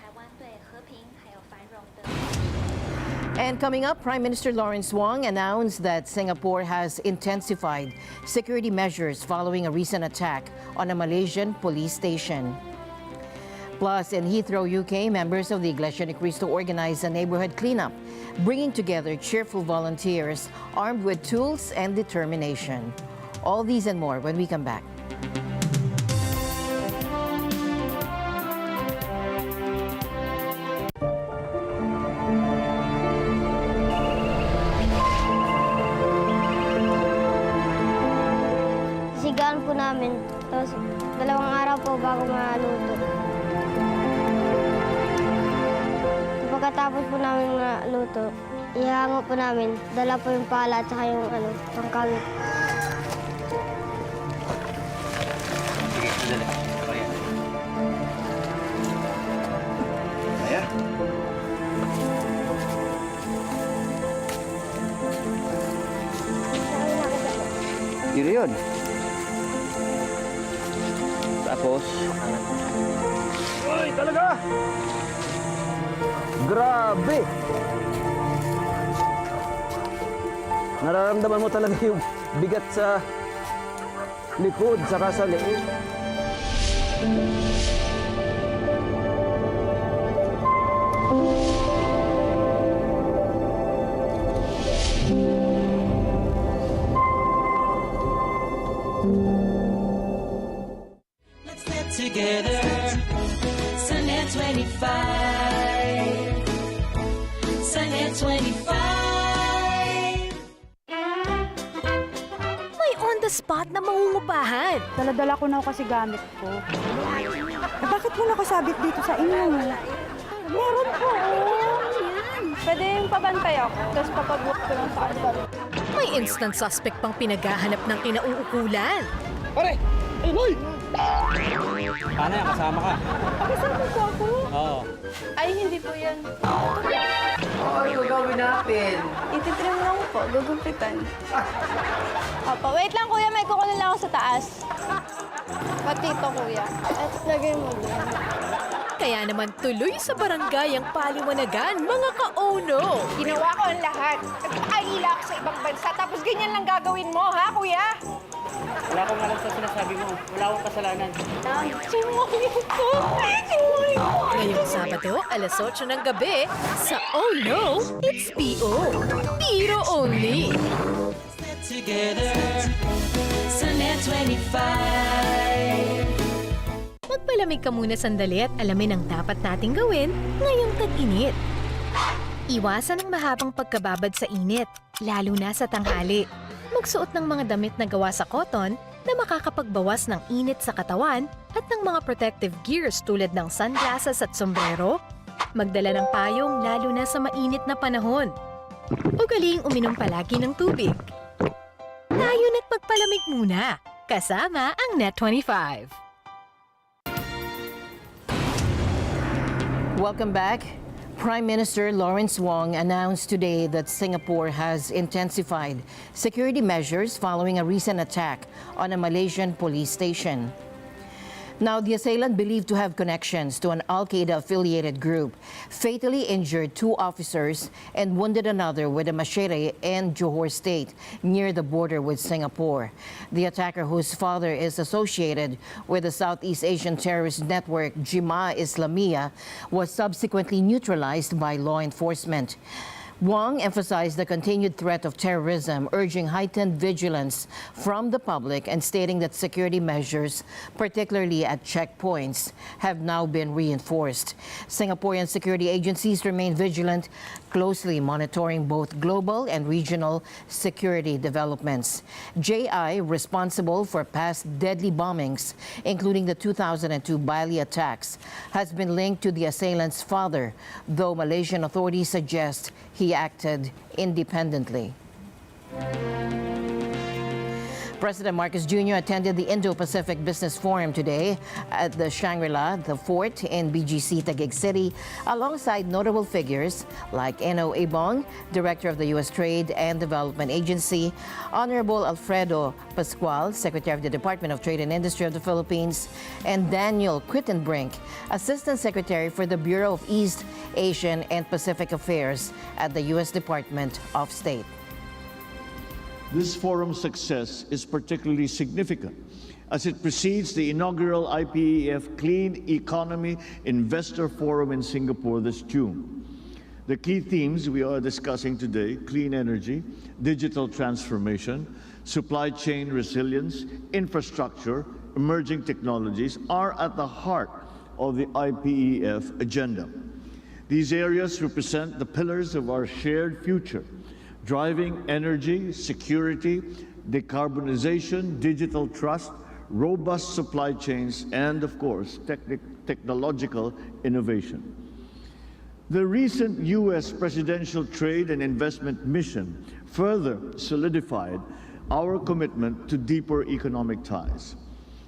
And coming up, Prime Minister Lawrence Wong announced that Singapore has intensified security measures following a recent attack on a Malaysian police station. Plus, in Heathrow, UK, members of the Iglesia Ni Cristo organized a neighborhood cleanup, bringing together cheerful volunteers armed with tools and determination. All these and more when we come back. Sigaan po namin, tapos 2 araw po bago maluto. Pagkatapos po namin maluto, ihango po namin, dala po yung pala at saka yung pangkawit. Kiri yun. Tapos, Uy, talaga! Grabe! Nararamdaman mo talaga yung bigat sa likod, saka sa leeg. Let's live together. Sunnet 25. Sunnet 25. May on the spot na mangungupahan. Dala-dala ko na kasi gamit ko. Bakit mo nakasabit dito sa inyo? Meron po. Pwede yung pabantay ako, tapos papabuot ko lang sa kanila. May instant suspect pang pinaghahanap ng kinauukulan. Pare! Ay, boy! Paano yan? Kasama ka? Kasama po ako. Oo. Ay, hindi po yan. Ano gagawin natin? Ititrim lang po, gugupitan. Opo, wait lang kuya, may kukunin lang ako sa taas. Patito kuya. At lagay mo din. Kaya naman tuloy sa barangay ang paliwanagan, mga ka-ono. Ginawa ko ang lahat. Nagpa-Agila ako sa ibang bansa, tapos ganyan lang gagawin mo, ha, kuya? Wala akong alam sa sinasabi mo. Wala akong kasalanan. Sumungin ko! Sumungin ko! Ngayong Sabado, alas 8 ng gabi, sa Oh No, It's P.O. Piro Only. Together. Sunnet 25. Magpalamig ka muna sandali at alamin ang dapat nating gawin ngayong tag-init. Iwasan ang mahabang pagkababad sa init, lalo na sa tanghali. Magsuot ng mga damit na gawa sa cotton na makakapagbawas ng init sa katawan at ng mga protective gears tulad ng sunglasses at sombrero. Magdala ng payong lalo na sa mainit na panahon. Ugaling uminom palagi ng tubig. Tayo na't magpalamig muna, kasama ang Net25. Welcome back. Prime Minister Lawrence Wong announced today that Singapore has intensified security measures following a recent attack on a Malaysian police station. Now, the assailant, believed to have connections to an Al-Qaeda-affiliated group, fatally injured 2 officers and wounded another with a machete in Johor State, near the border with Singapore. The attacker, whose father is associated with the Southeast Asian terrorist network Jemaah Islamiyah, was subsequently neutralized by law enforcement. Wong emphasized the continued threat of terrorism, urging heightened vigilance from the public and stating that security measures, particularly at checkpoints, have now been reinforced. Singaporean security agencies remain vigilant, closely monitoring both global and regional security developments. JI, responsible for past deadly bombings, including the 2002 Bali attacks, has been linked to the assailant's father, though Malaysian authorities suggest he acted independently. President Marcos Jr. attended the Indo-Pacific Business Forum today at the Shangri-La, the Fort in BGC, Taguig City, alongside notable figures like Eno Ebong, Director of the U.S. Trade and Development Agency, Honorable Alfredo Pascual, Secretary of the Department of Trade and Industry of the Philippines, and Daniel Quittenbrink, Assistant Secretary for the Bureau of East Asian and Pacific Affairs at the U.S. Department of State. This forum's success is particularly significant as it precedes the inaugural IPEF Clean Economy Investor Forum in Singapore this June. The key themes we are discussing today, clean energy, digital transformation, supply chain resilience, infrastructure, emerging technologies, are at the heart of the IPEF agenda. These areas represent the pillars of our shared future, driving energy, security, decarbonization, digital trust, robust supply chains, and of course, technological innovation. The recent U.S. presidential trade and investment mission further solidified our commitment to deeper economic ties.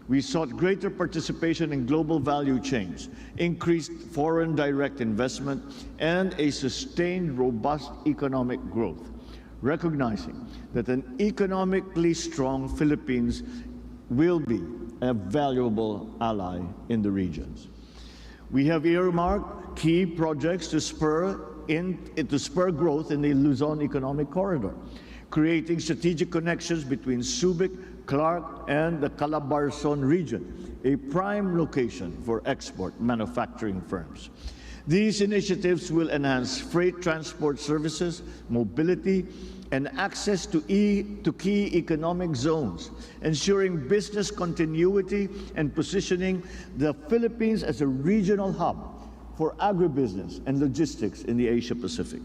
We sought greater participation in global value chains, increased foreign direct investment, and a sustained, robust economic growth, recognizing that an economically strong Philippines will be a valuable ally in the regions. We have earmarked key projects to spur growth in the Luzon Economic Corridor, creating strategic connections between Subic, Clark, and the Calabarzon region, a prime location for export manufacturing firms. These initiatives will enhance freight transport services, mobility, and access to key economic zones, ensuring business continuity and positioning the Philippines as a regional hub for agribusiness and logistics in the Asia-Pacific.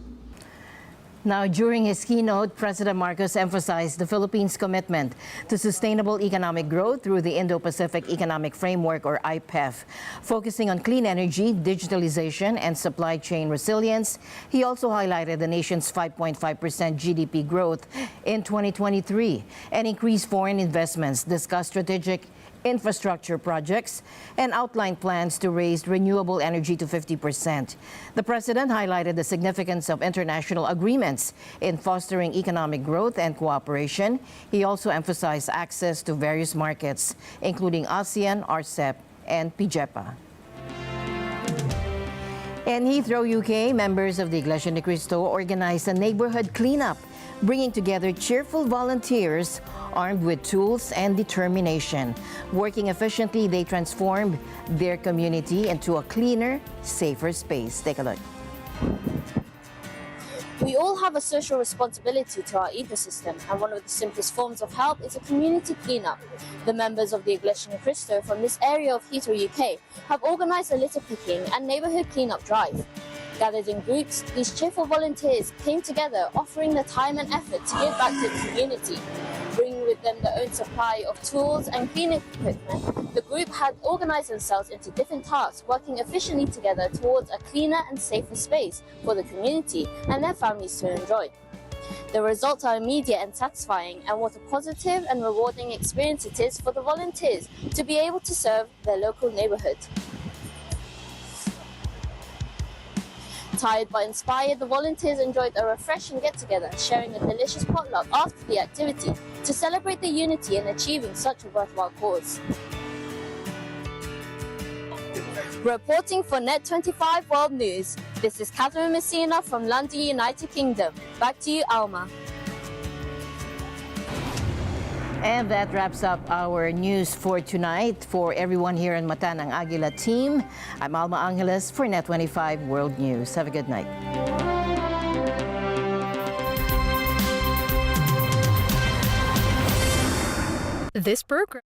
Now, during his keynote, President Marcos emphasized the Philippines' commitment to sustainable economic growth through the Indo-Pacific Economic Framework, or IPEF. Focusing on clean energy, digitalization, and supply chain resilience, he also highlighted the nation's 5.5% GDP growth in 2023 and increased foreign investments, discussed strategic infrastructure projects, and outlined plans to raise renewable energy to 50%. The president highlighted the significance of international agreements in fostering economic growth and cooperation. He also emphasized access to various markets, including ASEAN, RCEP, and PIGEPA. In Heathrow, UK, members of the Iglesia ni Cristo organized a neighborhood cleanup, bringing together cheerful volunteers armed with tools and determination. Working efficiently, they transformed their community into a cleaner, safer space. Take a look. We all have a social responsibility to our ecosystem, and one of the simplest forms of help is a community cleanup. The members of the Iglesia ni Cristo from this area of Heathrow, UK, have organized a litter picking and neighborhood cleanup drive. Gathered in groups, these cheerful volunteers came together, offering their time and effort to give back to the community. Bringing with them their own supply of tools and cleaning equipment, the group had organized themselves into different tasks, working efficiently together towards a cleaner and safer space for the community and their families to enjoy. The results are immediate and satisfying, and what a positive and rewarding experience it is for the volunteers to be able to serve their local neighborhood. Tired but inspired, the volunteers enjoyed a refreshing get-together, sharing a delicious potluck after the activity to celebrate the unity in achieving such a worthwhile cause. Reporting for Net25 World News, this is Catherine Messina from London, United Kingdom. Back to you, Alma. And that wraps up our news for tonight. For everyone here in Mata ng Agila team, I'm Alma Angeles for Net25 World News. Have a good night. This program